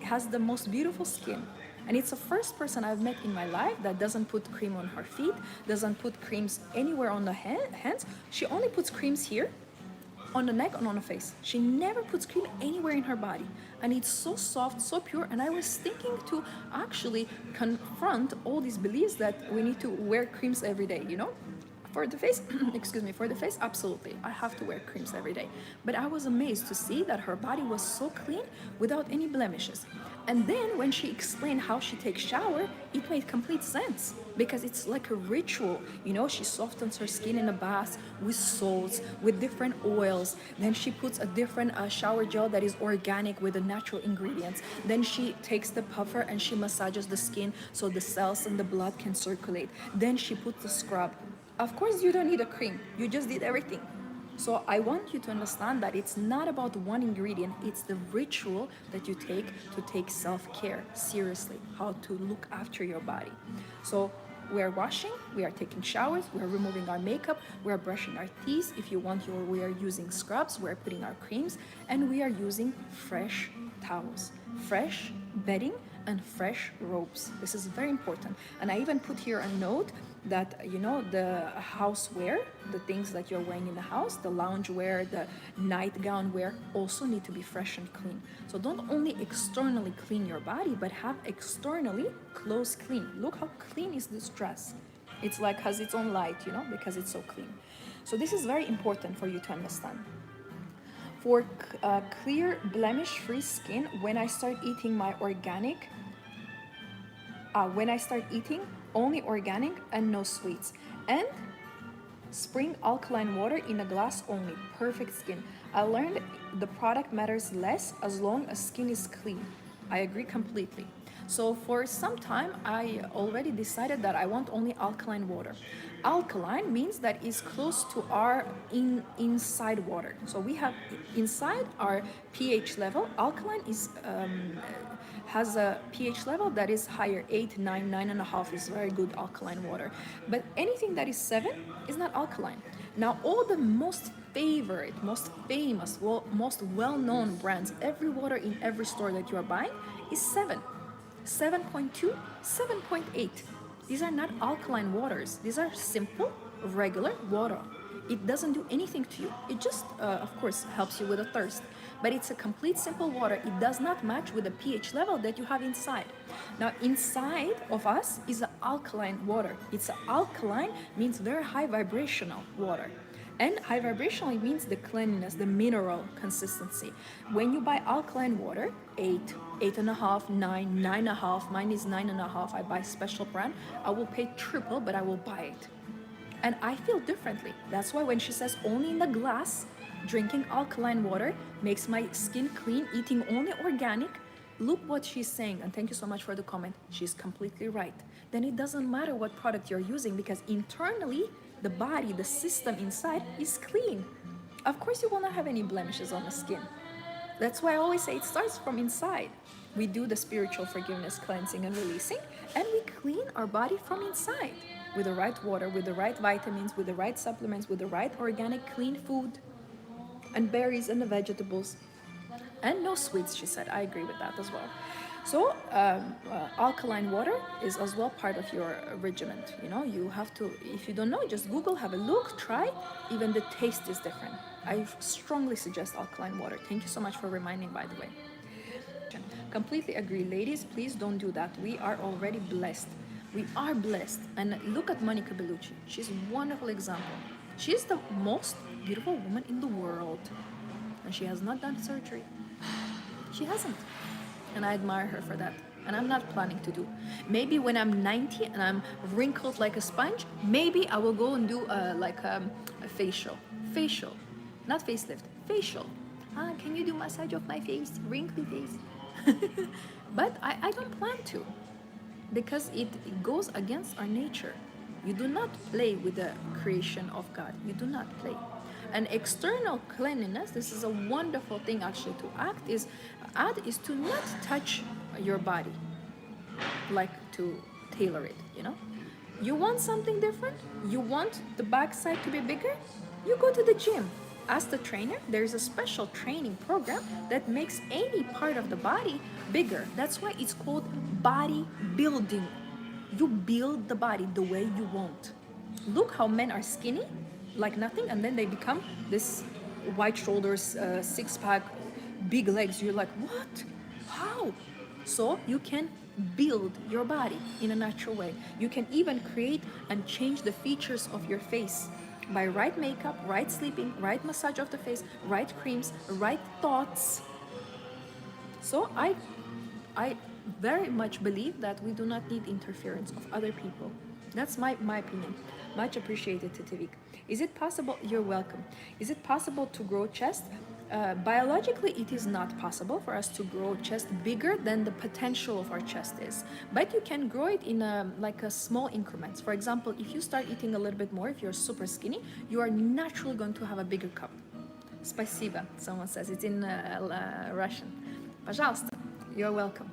has the most beautiful skin. And it's the first person I've met in my life that doesn't put cream on her feet, doesn't put creams anywhere on the hands. She only puts creams here, on the neck and on the face. She never puts cream anywhere in her body. And it's so soft, so pure. And I was thinking to actually confront all these beliefs that we need to wear creams every day, you know? For the face, excuse me, for the face, absolutely. I have to wear creams every day. But I was amazed to see that her body was so clean without any blemishes. And then when she explained how she takes shower, it made complete sense because it's like a ritual. You know, she softens her skin in a bath with salts, with different oils. Then she puts a different shower gel that is organic with the natural ingredients. Then she takes the puffer and she massages the skin so the cells and the blood can circulate. Then she puts the scrub. Of course, you don't need a cream. You just did everything. So I want you to understand that it's not about one ingredient. It's the ritual that you take to take self-care seriously, how to look after your body. So we're washing, we are taking showers, we're removing our makeup, we're brushing our teeth. If you want, we are using scrubs, we're putting our creams, and we are using fresh towels, fresh bedding, and fresh robes. This is very important. And I even put here a note that, you know, the houseware, the things that you're wearing in the house, the lounge wear, the nightgown wear, also need to be fresh and clean. So don't only externally clean your body, but have externally clothes clean. Look how clean is this dress. It's like has its own light, you know, because it's so clean. So this is very important for you to understand. For clear, blemish-free skin, when I start eating my organic, only organic and no sweets. And spring alkaline water in a glass only, perfect skin. I learned the product matters less as long as skin is clean. I agree completely. So for some time, I already decided that I want only alkaline water. Alkaline means that it's close to our inside water. So we have inside our pH level. Alkaline is has a pH level that is higher, 8, 9, 9.5 is very good alkaline water. But anything that is 7 is not alkaline. Now, all the most favorite, most famous, most well-known brands, every water in every store that you are buying is 7, 7.2, 7.8. These are not alkaline waters. These are simple, regular water. It doesn't do anything to you. It just, of course, helps you with a thirst. But it's a complete simple water. It does not match with the pH level that you have inside. Now, inside of us is an alkaline water. It's alkaline means very high vibrational water. And high vibrational means the cleanliness, the mineral consistency. When you buy alkaline water, 8, 8.5, 9, 9.5, mine is 9.5. I buy special brand. I will pay triple, but I will buy it. And I feel differently. That's why when she says only in the glass, drinking alkaline water makes my skin clean, eating only organic, look what she's saying. And thank you so much for the comment. She's completely right. Then it doesn't matter what product you're using, because internally, the body, the system inside is clean. Of course, you will not have any blemishes on the skin. That's why I always say it starts from inside. We do the spiritual forgiveness, cleansing, and releasing, and we clean our body from inside with the right water, with the right vitamins, with the right supplements, with the right organic, clean food, and berries and the vegetables. And no sweets, she said. I agree with that as well. So alkaline water is as well part of your regimen. You know, you have to, if you don't know, just Google, have a look, try. Even the taste is different. I strongly suggest alkaline water. Thank you so much for reminding, by the way. Completely agree. Ladies, please don't do that. We are already blessed. We are blessed. And look at Monica Bellucci. She's a wonderful example. She's the most beautiful woman in the world. And she has not done surgery. She hasn't. And I admire her for that. And I'm not planning to do. Maybe when I'm 90 and I'm wrinkled like a sponge, maybe I will go and do a facial. Facial. Not facelift. Facial. Can you do massage of my face? Wrinkly face. But I don't plan to, because it goes against our nature. You do not play with the creation of God. You do not play. And external cleanliness, this is a wonderful thing actually to add is to not touch your body, like to tailor it, you know. You want something different? You want the backside to be bigger? You go to the gym. Ask the trainer. There's a special training program that makes any part of the body bigger. That's why it's called body building. You build the body the way you want. Look how men are skinny, like nothing, and then they become this wide shoulders, six-pack, big legs. You're like, what? How? So you can build your body in a natural way. You can even create and change the features of your face by right makeup, right sleeping, right massage of the face, right creams, right thoughts. So I very much believe that we do not need interference of other people. That's my opinion. Much appreciated, Titivik. Is it possible? You're welcome. Is it possible to grow chest? Biologically, it is not possible for us to grow chest bigger than the potential of our chest is. But you can grow it in a small increments. For example, if you start eating a little bit more, if you're super skinny, you are naturally going to have a bigger cup. Spasiba, someone says. It's in Russian. Пожалуйста. You're welcome.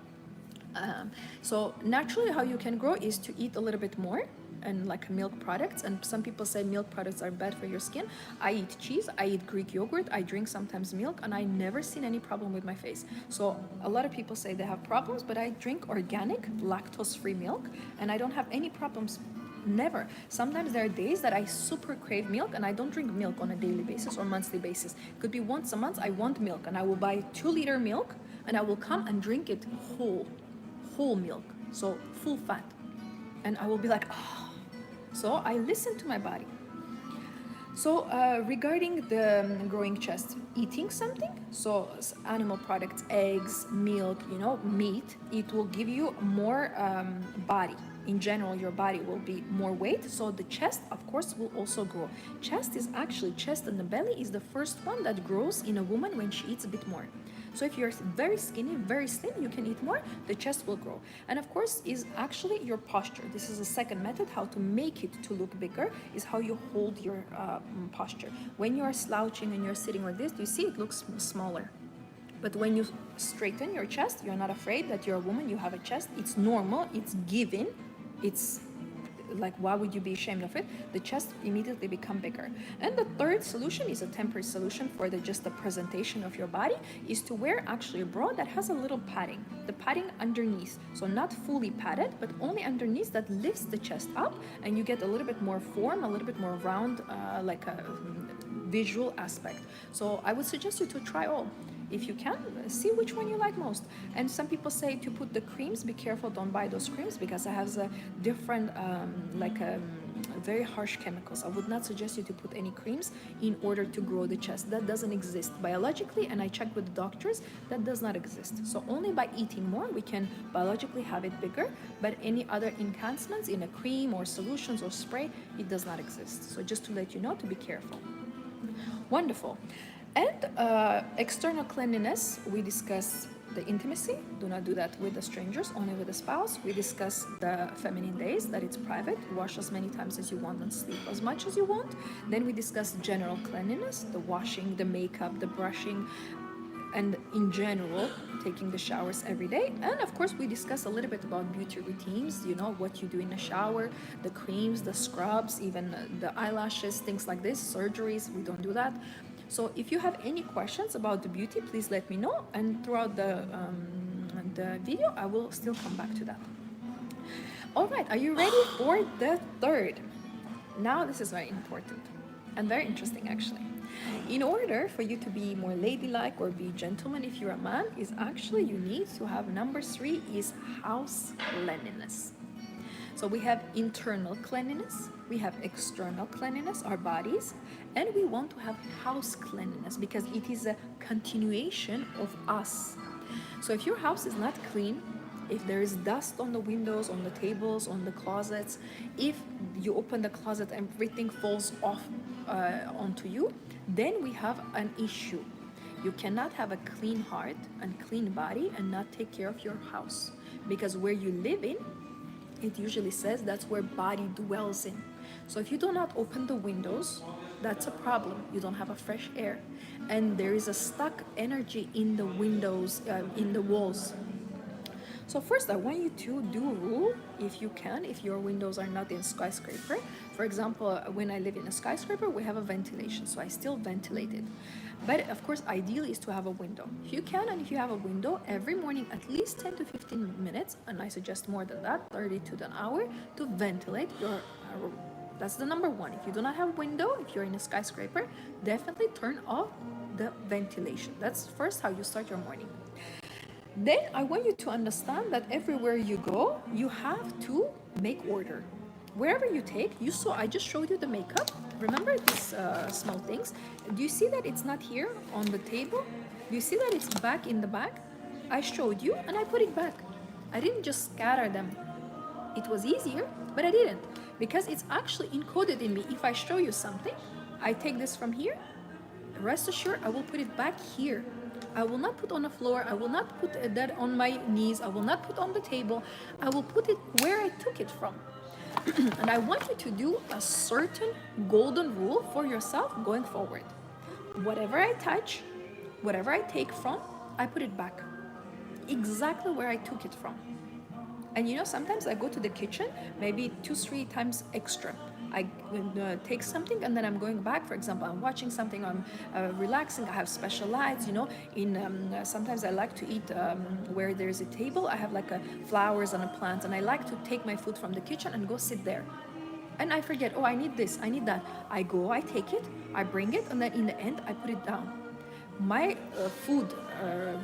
So naturally, how you can grow is to eat a little bit more, and like milk products. And some people say milk products are bad for your skin. I eat cheese, I eat Greek yogurt, I drink sometimes milk, and I never seen any problem with my face. So a lot of people say they have problems, but I drink organic, lactose-free milk, and I don't have any problems. Never. Sometimes there are days that I super crave milk, and I don't drink milk on a daily basis or monthly basis. It could be once a month I want milk, and I will buy 2-liter milk, and I will come and drink it whole milk, so full fat. And I will be like, oh. So I listen to my body. So regarding the growing chest, eating something, so animal products, eggs, milk, meat, it will give you more body. In general, your body will be more weight, so the chest, of course, will also grow. Chest and the belly is the first one that grows in a woman when she eats a bit more. So if you're very skinny, very slim, you can eat more, the chest will grow. And of course, is actually your posture. This is the second method, how to make it to look bigger, is how you hold your posture. When you are slouching and you're sitting like this, you see it looks smaller. But when you straighten your chest, you're not afraid that you're a woman, you have a chest, it's normal, it's given, it's like, why would you be ashamed of it? The chest immediately become bigger. And the third solution is a temporary solution for just the presentation of your body, is to wear actually a bra that has a little padding, the padding underneath. So not fully padded, but only underneath, that lifts the chest up, and you get a little bit more form, a little bit more round, like a visual aspect. So I would suggest you to try all. If you can, see which one you like most. And some people say to put the creams, be careful, don't buy those creams, because it has a different very harsh chemicals. I would not suggest you to put any creams in order to grow the chest. That doesn't exist biologically, and I checked with the doctors, that does not exist. So only by eating more we can biologically have it bigger, but any other enhancements in a cream or solutions or spray, it does not exist. So just to let you know, to be careful. Wonderful. And external cleanliness, we discuss the intimacy. Do not do that with the strangers, only with the spouse. We discuss the feminine days, that it's private. Wash as many times as you want and sleep as much as you want. Then we discuss general cleanliness, the washing, the makeup, the brushing, and in general, taking the showers every day. And of course, we discuss a little bit about beauty routines, you know, what you do in the shower, the creams, the scrubs, even the eyelashes, things like this, surgeries, we don't do that. So if you have any questions about the beauty, please let me know. And throughout the video, I will still come back to that. All right, are you ready for the third? Now this is very important and very interesting actually. In order for you to be more ladylike or be gentleman if you're a man, is actually you need to have number 3 is house cleanliness. So we have internal cleanliness, we have external cleanliness, our bodies, and we want to have house cleanliness because it is a continuation of us. So if your house is not clean, if there is dust on the windows, on the tables, on the closets, if you open the closet and everything falls off onto you, then we have an issue. You cannot have a clean heart and clean body and not take care of your house, because where you live in, it usually says that's where body dwells in. So if you do not open the windows, that's a problem. You don't have a fresh air, and there is a stuck energy in the windows, in the walls. So first, I want you to do a rule, if you can, if your windows are not in skyscraper. For example, when I live in a skyscraper, we have a ventilation, so I still ventilate it. But of course, ideally is to have a window. If you can, and if you have a window, every morning at least 10 to 15 minutes, and I suggest more than that, 30 to an hour, to ventilate your room. That's the number 1. If you do not have a window, if you're in a skyscraper, definitely turn off the ventilation. That's first how you start your morning. Then I want you to understand that everywhere you go, you have to make order. Wherever you take, you saw, I just showed you the makeup. Remember these small things? Do you see that it's not here on the table? Do you see that it's back in the bag? I showed you and I put it back. I didn't just scatter them. It was easier, but I didn't, because it's actually encoded in me. If I show you something, I take this from here, rest assured I will put it back here. I will not put on the floor, I will not put that on my knees, I will not put on the table, I will put it where I took it from. And I want you to do a certain golden rule for yourself going forward. Whatever I touch, whatever I take from, I put it back. Exactly where I took it from. And you know, sometimes I go to the kitchen, maybe 2-3 times extra. I take something and then I'm going back. For example, I'm watching something, I'm relaxing, I have special lights, you know. Sometimes I like to eat where there's a table, I have like flowers and a plant, and I like to take my food from the kitchen and go sit there. And I forget, oh, I need this, I need that. I go, I take it, I bring it, and then in the end, I put it down. My food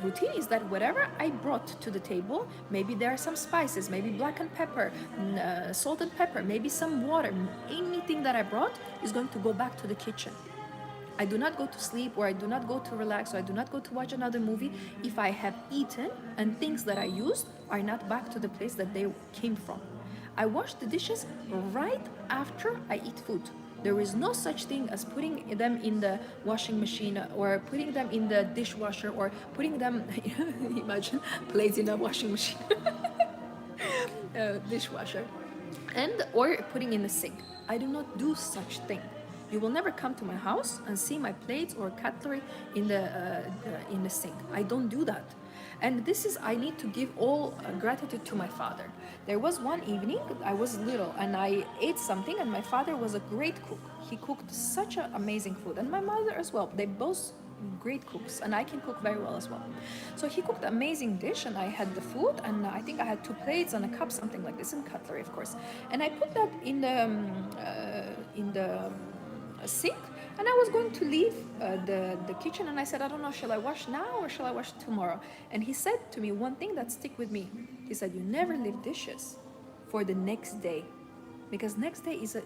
routine is that whatever I brought to the table, maybe there are some spices, maybe black and pepper, salt and pepper, maybe some water, anything that I brought is going to go back to the kitchen. I do not go to sleep, or I do not go to relax, or I do not go to watch another movie if I have eaten and things that I used are not back to the place that they came from. I wash the dishes right after I eat food. There is no such thing as putting them in the washing machine or putting them in the dishwasher or putting them, imagine plates in a washing machine, dishwasher, or putting in the sink. I do not do such thing. You will never come to my house and see my plates or cutlery in the sink. I don't do that. And this is, I need to give all gratitude to my father. There was one evening, I was little, and I ate something, and my father was a great cook. He cooked such an amazing food, and my mother as well. They both great cooks, and I can cook very well as well. So he cooked an amazing dish, and I had the food, and I think I had 2 plates and a cup, something like this, and cutlery, of course. And I put that in the sink, and I was going to leave the kitchen, and I said, I don't know, shall I wash now or shall I wash tomorrow? And he said to me one thing that stick with me. He said, you never leave dishes for the next day. because next day is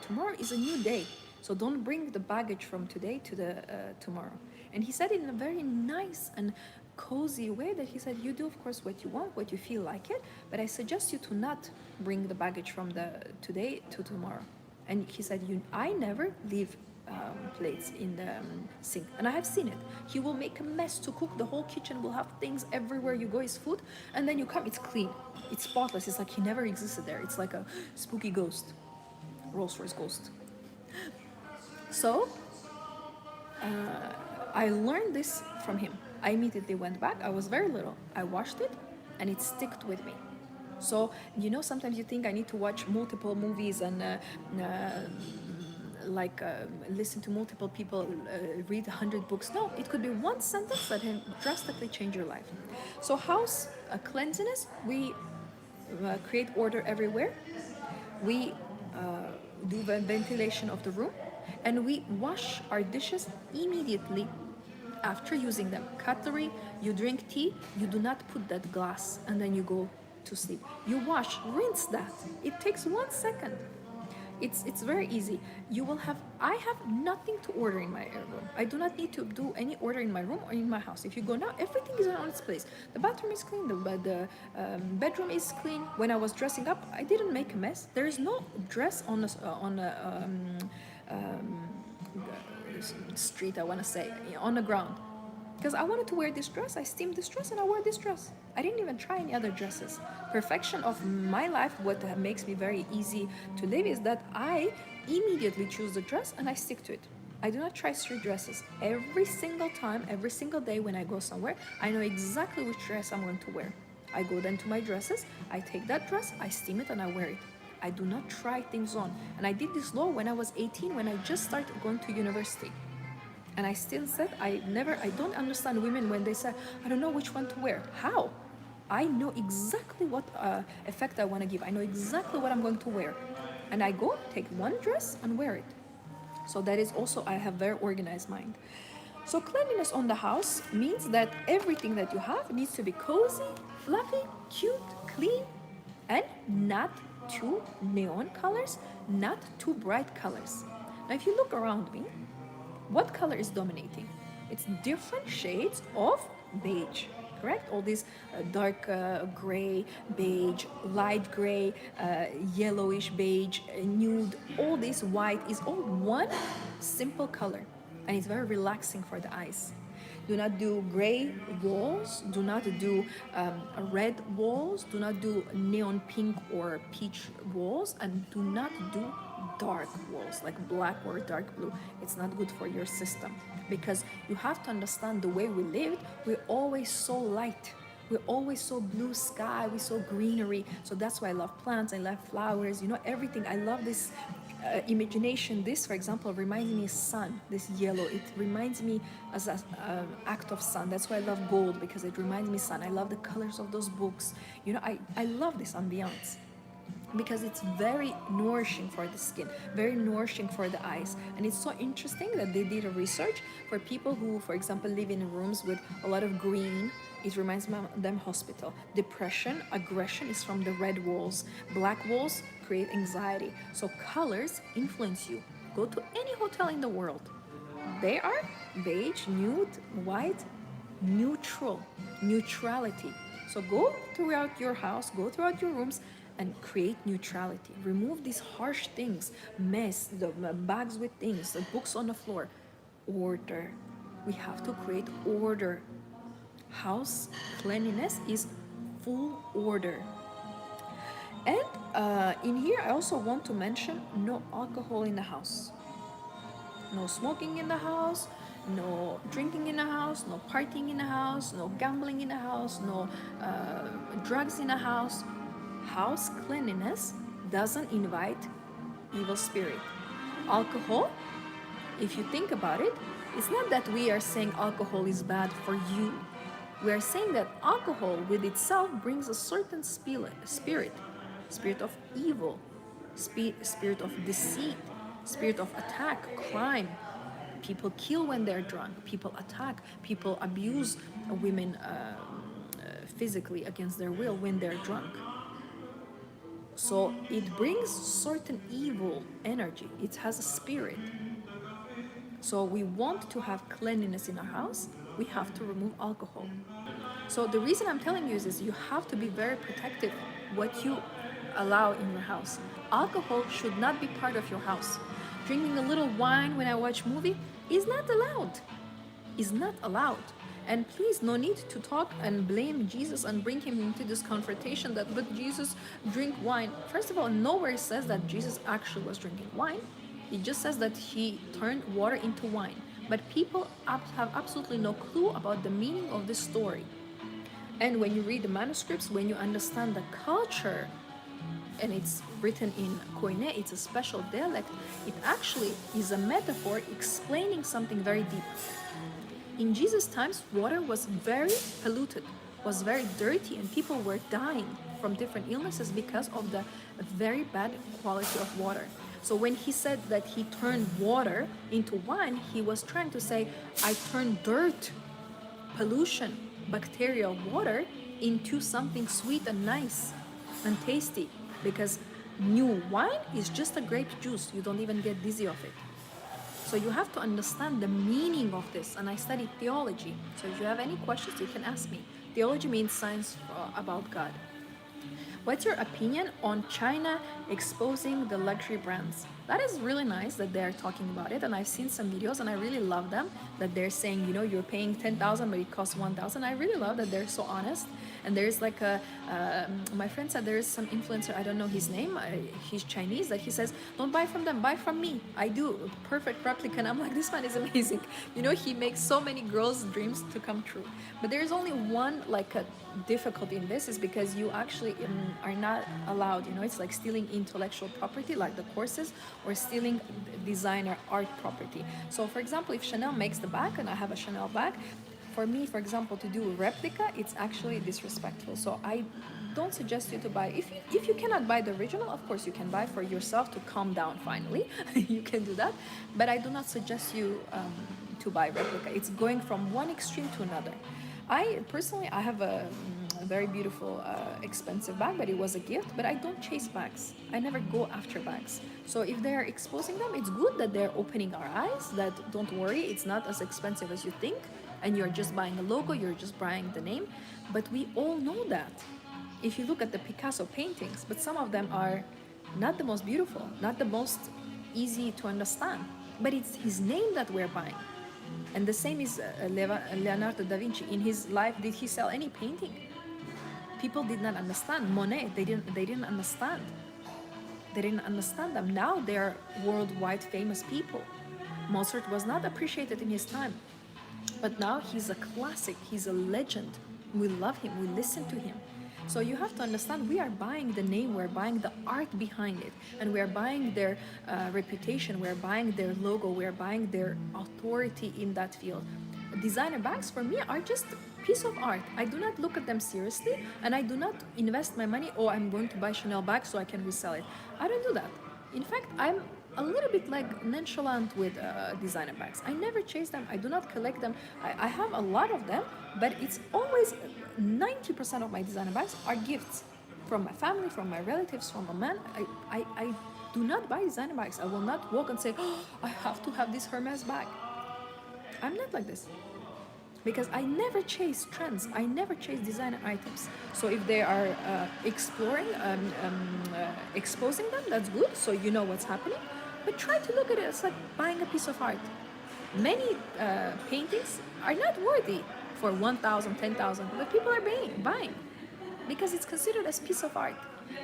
tomorrow is a new day. So don't bring the baggage from today to the tomorrow. And he said it in a very nice and cozy way, that he said, you do of course what you want, what you feel like it, but I suggest you to not bring the baggage from the today to tomorrow. And he said, I never leave plates in the sink, and I have seen it. He will make a mess to cook. The whole kitchen will have things everywhere you go, is food, and then you come, it's clean, it's spotless. It's like he never existed there. It's like a spooky ghost, Rolls Royce ghost. So I learned this from him. I immediately went back. I was very little. I watched it, and it stuck with me. So, sometimes you think I need to watch multiple movies and listen to multiple people, read 100 books. No, it could be one sentence that can drastically change your life. So house cleanliness, we create order everywhere. We do the ventilation of the room, and we wash our dishes immediately after using them. Cutlery, you drink tea, you do not put that glass and then you go to sleep. You wash, rinse that. It takes 1 second. It's very easy. I have nothing to order in my room. I do not need to do any order in my room or in my house. If you go now, everything is on its place. The bathroom is clean, the bedroom is clean. When I was dressing up, I didn't make a mess. There is no dress on a street, I want to say, on the ground. Because I wanted to wear this dress, I steamed this dress, and I wore this dress. I didn't even try any other dresses. Perfection of my life, what makes me very easy to live, is that I immediately choose the dress and I stick to it. I do not try 3 dresses. Every single time, every single day when I go somewhere, I know exactly which dress I'm going to wear. I go then to my dresses, I take that dress, I steam it, and I wear it. I do not try things on. And I did this law when I was 18, when I just started going to university. And I still said, I don't understand women when they say, I don't know which one to wear. How? I know exactly what effect I want to give. I know exactly what I'm going to wear. And I go, take one dress and wear it. So that is also, I have very organized mind. So cleanliness on the house means that everything that you have needs to be cozy, fluffy, cute, clean, and not too neon colors, not too bright colors. Now, if you look around me, what color is dominating? It's different shades of beige, correct? All these dark gray, beige, light gray, yellowish beige, nude, all this white is all one simple color, and it's very relaxing for the eyes. Do not do gray walls, do not do red walls, do not do neon pink or peach walls, and do not do dark walls like black or dark blue. It's not good for your system, because you have to understand the way we lived. We're always so light, we're always so blue sky, we're so greenery. So that's why I love plants, I love flowers, everything. I love this imagination. This, for example, reminds me of sun. This yellow, it reminds me as an act of sun. That's why I love gold, because it reminds me sun. I love the colors of those books. I love this ambiance, because it's very nourishing for the skin, very nourishing for the eyes. And it's so interesting that they did a research for people who, for example, live in rooms with a lot of green. It reminds them hospital. Depression, aggression is from the red walls. Black walls create anxiety. So colors influence you. Go to any hotel in the world. They are beige, nude, white, neutral, neutrality. So go throughout your house, go throughout your rooms, and create neutrality. Remove these harsh things, mess, the bags with things, the books on the floor. Order. We have to create order. House cleanliness is full order. And in here, I also want to mention no alcohol in the house. No smoking in the house, no drinking in the house, no partying in the house, no gambling in the house, no drugs in the house. House cleanliness doesn't invite evil spirit. Alcohol, if you think about it, it's not that we are saying alcohol is bad for you. We are saying that alcohol with itself brings a certain spirit of evil, spirit of deceit, spirit of attack, crime. People kill when they're drunk. People attack. People abuse women physically against their will when they're drunk. So it brings certain evil energy. It has a spirit. So we want to have cleanliness in our house. We have to remove alcohol. So the reason I'm telling you is you have to be very protective what you allow in your house. Alcohol should not be part of your house. Drinking a little wine when I watch movie is not allowed. Is not allowed. And please, no need to talk and blame Jesus and bring him into this confrontation that, but Jesus drink wine. First of all, nowhere says that Jesus actually was drinking wine. It just says that he turned water into wine. But people have absolutely no clue about the meaning of this story. And when you read the manuscripts, when you understand the culture, and it's written in Koine, it's a special dialect, it actually is a metaphor explaining something very deep. In Jesus' times, water was very polluted, was very dirty, and people were dying from different illnesses because of the very bad quality of water. So when he said that he turned water into wine, he was trying to say, I turned dirt, pollution, bacterial water into something sweet and nice and tasty, because new wine is just a grape juice. You don't even get dizzy of it. So you have to understand the meaning of this. And I studied theology. So if you have any questions, you can ask me. Theology means science about God. What's your opinion on China exposing the luxury brands? That is really nice that they're talking about it, and I've seen some videos and I really love them, that they're saying, you know, you're paying 10,000 but it costs 1,000. I really love that they're so honest. And there's like my friend said there is some influencer, I don't know his name, he's Chinese, that he says, don't buy from them, buy from me. I do, perfect replica. And I'm like, this man is amazing. You know, he makes so many girls' dreams to come true. But there's only one like a difficulty in this, is because you actually are not allowed, you know, it's like stealing intellectual property like the courses, or stealing designer art property. So for example, if Chanel makes the bag and I have a Chanel bag, for me, for example, to do a replica, it's actually disrespectful. So I don't suggest you to buy. If you cannot buy the original, of course you can buy for yourself to calm down finally. You can do that. But I do not suggest you to buy replica. It's going from one extreme to another. I personally, I have a very beautiful, expensive bag, but it was a gift. But I don't chase bags. I never go after bags. So if they're exposing them, it's good that they're opening our eyes, that don't worry, it's not as expensive as you think. And you're just buying a logo, you're just buying the name. But we all know that. If you look at the Picasso paintings, but some of them are not the most beautiful, not the most easy to understand, but it's his name that we're buying. And the same is Leonardo da Vinci. In his life, did he sell any painting? People did not understand. Monet, they didn't understand. They didn't understand them. Now they're worldwide famous people. Mozart was not appreciated in his time. But now he's a classic, he's a legend. We love him, we listen to him. So you have to understand, we are buying the name, we're buying the art behind it, and we're buying their reputation, we're buying their logo, we're buying their authority in that field. Designer bags for me are just a piece of art. I do not look at them seriously, and I do not invest my money, oh, I'm going to buy Chanel bag so I can resell it. I don't do that. In fact, I'm a little bit like nonchalant with designer bags. I never chase them. I do not collect them. I have a lot of them, but it's always 90% of my designer bags are gifts from my family, from my relatives, from a man. I do not buy designer bags. I will not walk and say, oh, I have to have this Hermes bag. I'm not like this. Because I never chase trends, I never chase designer items. So if they are exploring, exposing them, that's good, so you know what's happening. But try to look at it as like buying a piece of art. Many paintings are not worthy for 1,000, 10,000, but people are buying because it's considered as piece of art.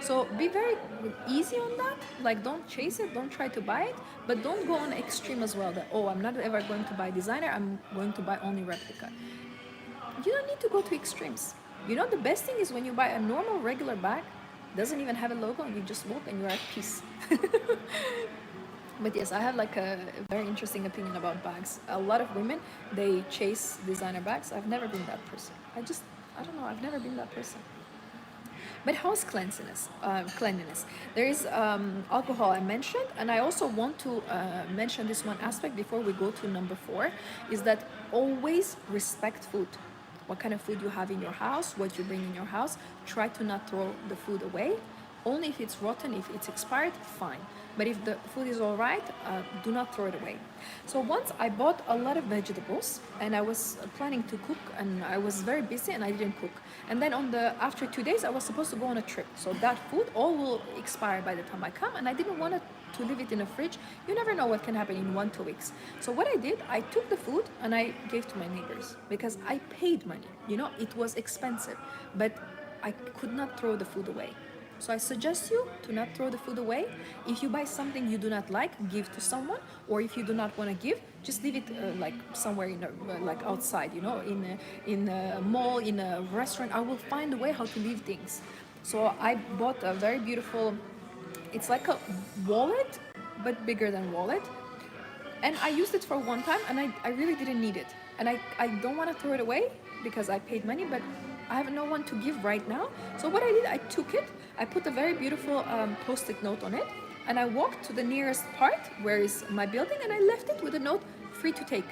So be very easy on that, like don't chase it, don't try to buy it, but don't go on extreme as well, that, oh, I'm not ever going to buy designer, I'm going to buy only replica. You don't need to go to extremes. You know, the best thing is when you buy a normal, regular bag, doesn't even have a logo, and you just walk and you're at peace. But yes, I have like a very interesting opinion about bags. A lot of women, they chase designer bags. I've never been that person. I don't know, I've never been that person. But how's cleanliness? There is alcohol I mentioned, and I also want to mention this one aspect before we go to number 4, is that always respect food. What kind of food you have in your house, what you bring in your house, try to not throw the food away. Only if it's rotten, if it's expired, fine. But if the food is all right, do not throw it away. So once I bought a lot of vegetables and I was planning to cook, and I was very busy and I didn't cook. And then after 2 days I was supposed to go on a trip. So that food all will expire by the time I come, and I didn't want to leave it in a fridge. You never know what can happen in 1-2 weeks. So what I did, I took the food and I gave to my neighbors because I paid money. It was expensive, but I could not throw the food away. So I suggest you to not throw the food away. If you buy something you do not like, give to someone. Or if you do not want to give, just leave it like somewhere like outside, in a mall, in a restaurant. I will find a way how to leave things. So I bought a very beautiful, it's like a wallet, but bigger than wallet. And I used it for one time, and I really didn't need it. And I don't want to throw it away because I paid money, but I have no one to give right now. So what I did, I took it, I put a very beautiful post-it note on it, and I walked to the nearest part where is my building, and I left it with a note, free to take.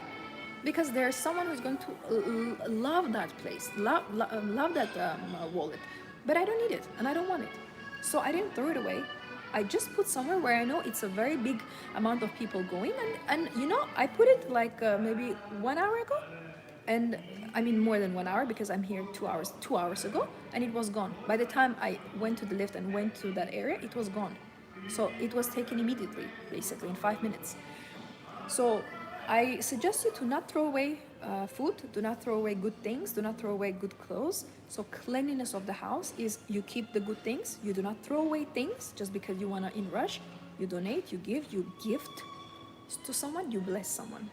Because there's someone who's going to love that place, love that wallet. But I don't need it, and I don't want it. So I didn't throw it away. I just put somewhere where I know it's a very big amount of people going, and I put it like maybe 1 hour ago, and I mean more than 1 hour because I'm here 2 hours ago, and it was gone. By the time I went to the lift and went to that area, it was gone. So it was taken immediately, basically in 5 minutes. So I suggest you to not throw away food, do not throw away good things, do not throw away good clothes. So cleanliness of the house is you keep the good things, you do not throw away things just because you want to in rush. You donate, you give, you gift to someone, you bless someone.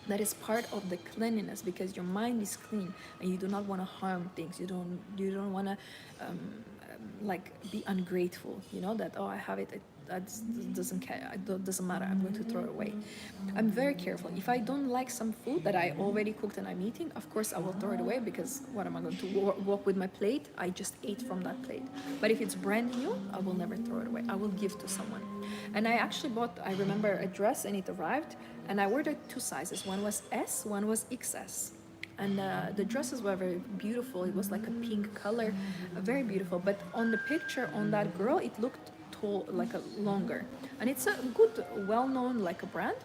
That is part of the cleanliness, because your mind is clean and you do not want to harm things. You don't want to like be ungrateful. That I have it. That doesn't care. It doesn't matter. I'm going to throw it away. I'm very careful. If I don't like some food that I already cooked and I'm eating, of course I will throw it away, because what am I going to walk with my plate? I just ate from that plate. But if it's brand new, I will never throw it away. I will give to someone. And I actually bought, I remember, a dress, and it arrived, and I ordered 2 sizes. One was S, one was XS. And the dresses were very beautiful. It was like a pink color, very beautiful. But on the picture on that girl, it looked tall, like a longer. And it's a good, well-known like a brand.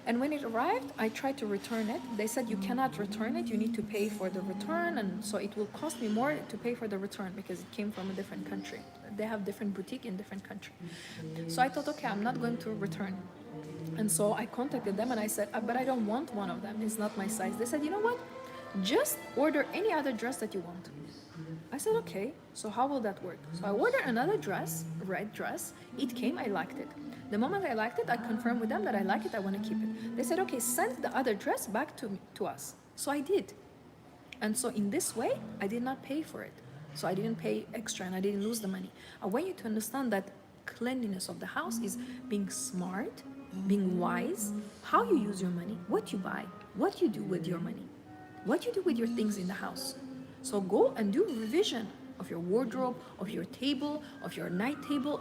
And when it arrived, I tried to return it. They said you cannot return it. You need to pay for the return. And so it will cost me more to pay for the return because it came from a different country. They have different boutique in different country. So I thought, okay, I'm not going to return. And so I contacted them and I said, but I don't want one of them. It's not my size. They said, you know what? Just order any other dress that you want. I said, okay, so how will that work? So I ordered another dress, red dress. It came, I liked it. The moment I liked it, I confirmed with them that I like it, I want to keep it. They said, okay, send the other dress back to us. So I did. And so in this way, I did not pay for it. So I didn't pay extra and I didn't lose the money. I want you to understand that cleanliness of the house is being smart, being wise, how you use your money, what you buy, what you do with your money, what you do with your things in the house. So go and do revision of your wardrobe, of your table, of your night table,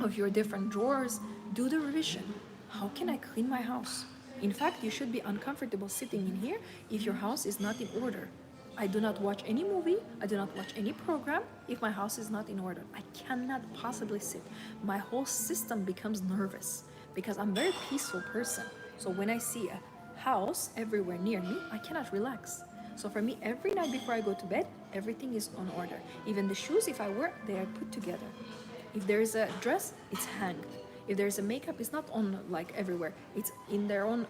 of your different drawers. Do the revision. How can I clean my house? In fact, you should be uncomfortable sitting in here if your house is not in order. I do not watch any movie, I do not watch any program if my house is not in order. I cannot possibly sit. My whole system becomes nervous because I'm a very peaceful person. So when I see a house everywhere near me, I cannot relax. So for me, every night before I go to bed, everything is on order. Even the shoes, if I wear, they are put together. If there is a dress, it's hanged. If there is a makeup, it's not on like everywhere. It's in their own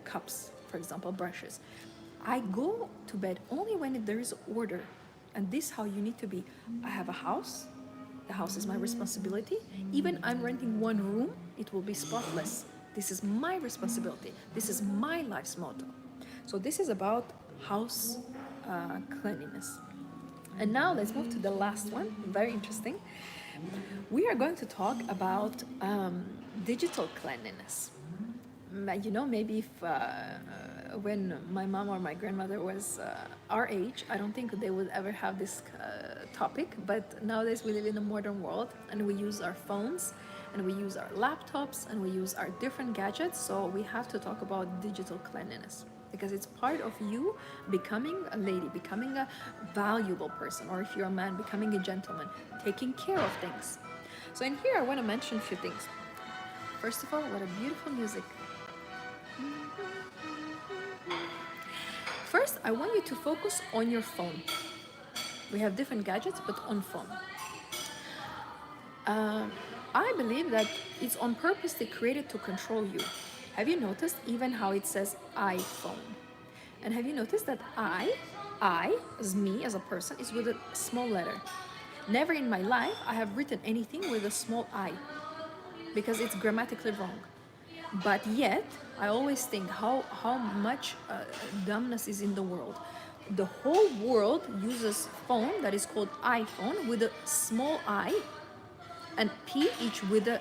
cups, for example, brushes. I go to bed only when there is order. And this is how you need to be. I have a house. The house is my responsibility. Even I'm renting one room, it will be spotless. This is my responsibility. This is my life's motto. So this is about house cleanliness. And now let's move to the last one, very interesting. We are going to talk about digital cleanliness. Maybe if when my mom or my grandmother was our age, I don't think they would ever have this topic, but nowadays we live in a modern world and we use our phones and we use our laptops and we use our different gadgets, so we have to talk about digital cleanliness. because it's part of you becoming a lady, becoming a valuable person, or if you're a man, becoming a gentleman, taking care of things. So in here, I want to mention a few things. First of all, what a beautiful music. First, I want you to focus on your phone. We have different gadgets, but on phone. I believe that it's on purpose they created to control you. Have you noticed even how it says iPhone? And have you noticed that I, as me, as a person, is with a small letter? Never in my life I have written anything with a small I, because it's grammatically wrong. But yet, I always think how much dumbness is in the world. The whole world uses phone that is called iPhone with a small I and P each with a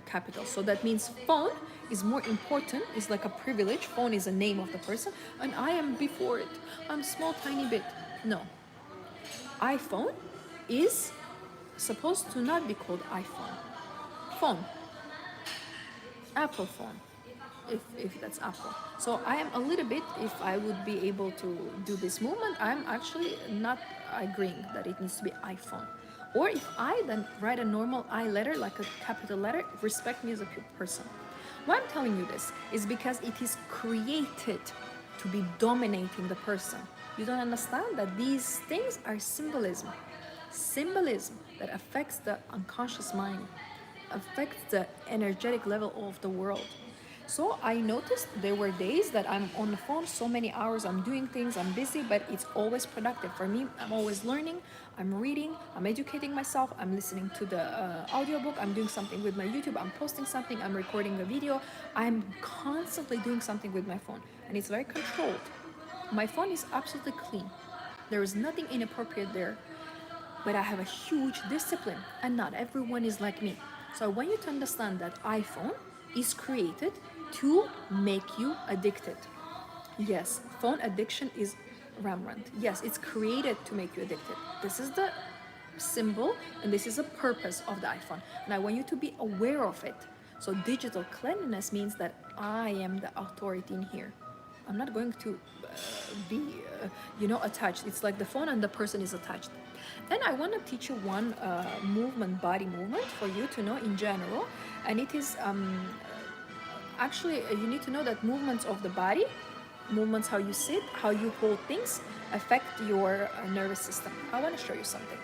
capital. So that means phone is more important, is like a privilege. Phone is a name of the person, and I am before it. I'm small, tiny bit. No. iPhone is supposed to not be called iPhone. Phone. Apple phone, if that's Apple. So I am a little bit, if I would be able to do this movement, I'm actually not agreeing that it needs to be iPhone. Or if I then write a normal I letter, like a capital letter, respect me as a person. Why I'm telling you this is because it is created to be dominating the person. You don't understand that these things are symbolism. Symbolism that affects the unconscious mind, affects the energetic level of the world. So I noticed there were days that I'm on the phone so many hours, I'm doing things, I'm busy, but it's always productive. For me, I'm always learning, I'm reading, I'm educating myself, I'm listening to the audiobook, I'm doing something with my YouTube, I'm posting something, I'm recording a video. I'm constantly doing something with my phone, and it's very controlled. My phone is absolutely clean. There is nothing inappropriate there, but I have a huge discipline, and not everyone is like me. So I want you to understand that iPhone is created to make you addicted. Yes, phone addiction is rampant. Yes, it's created to make you addicted. This is the symbol and this is the purpose of the iPhone. And I want you to be aware of it. So digital cleanliness means that I am the authority in here. I'm not going to be, attached. It's like the phone and the person is attached. And I want to teach you one body movement for you to know in general. And it is actually, you need to know that movements of the body, movements how you sit, how you hold things, affect your nervous system. I want to show you something.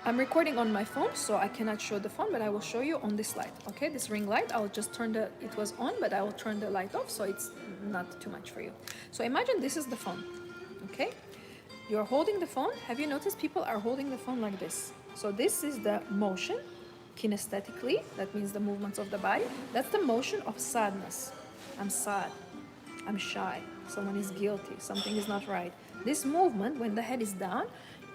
I'm recording on my phone, so I cannot show the phone, but I will show you on this light. Okay, this ring light, I'll just turn it was on, but I will turn the light off so it's not too much for you. So imagine this is the phone, okay? You're holding the phone. Have you noticed people are holding the phone like this? So this is the motion, kinesthetically, that means the movements of the body. That's the motion of sadness. I'm sad, I'm shy, someone is guilty, something is not right. This movement, when the head is down,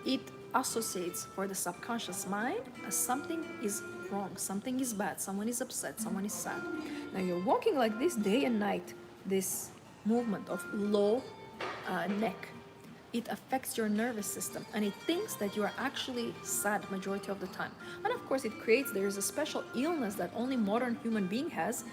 it associates for the subconscious mind as something is wrong, something is bad, someone is upset, someone is sad. Now you're walking like this day and night, this movement of low neck, it affects your nervous system and it thinks that you are actually sad majority of the time. And of course there is a special illness that only modern human being has,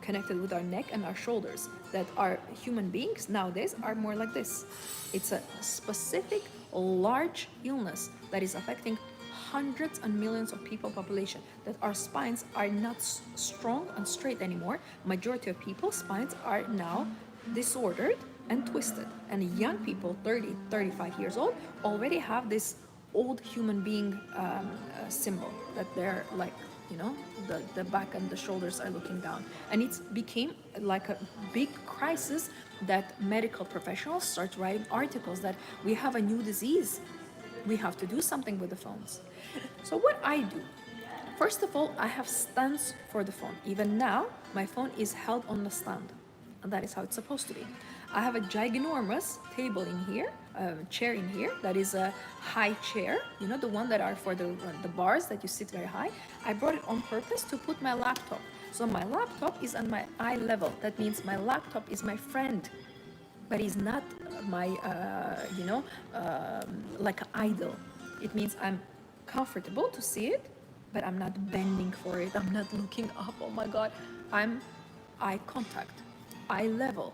connected with our neck and our shoulders, that our human beings nowadays are more like this. It's a specific large illness that is affecting hundreds and millions of people population, that our spines are not strong and straight anymore. Majority of people's spines are now disordered and twisted, and young people 30 35 years old already have this old human being symbol, that they're like, the back and the shoulders are looking down, and it's became like a big crisis that medical professionals start writing articles that we have a new disease, we have to do something with the phones. So what I do, first of all, I have stands for the phone. Even now my phone is held on the stand, and that is how it's supposed to be. I have a ginormous table in here, a chair in here, that is a high chair, the one that are for the bars that you sit very high. I brought it on purpose to put my laptop. So my laptop is on my eye level. That means my laptop is my friend, but is not my, like an idol. It means I'm comfortable to see it, but I'm not bending for it. I'm not looking up, oh my God. I'm eye contact, eye level.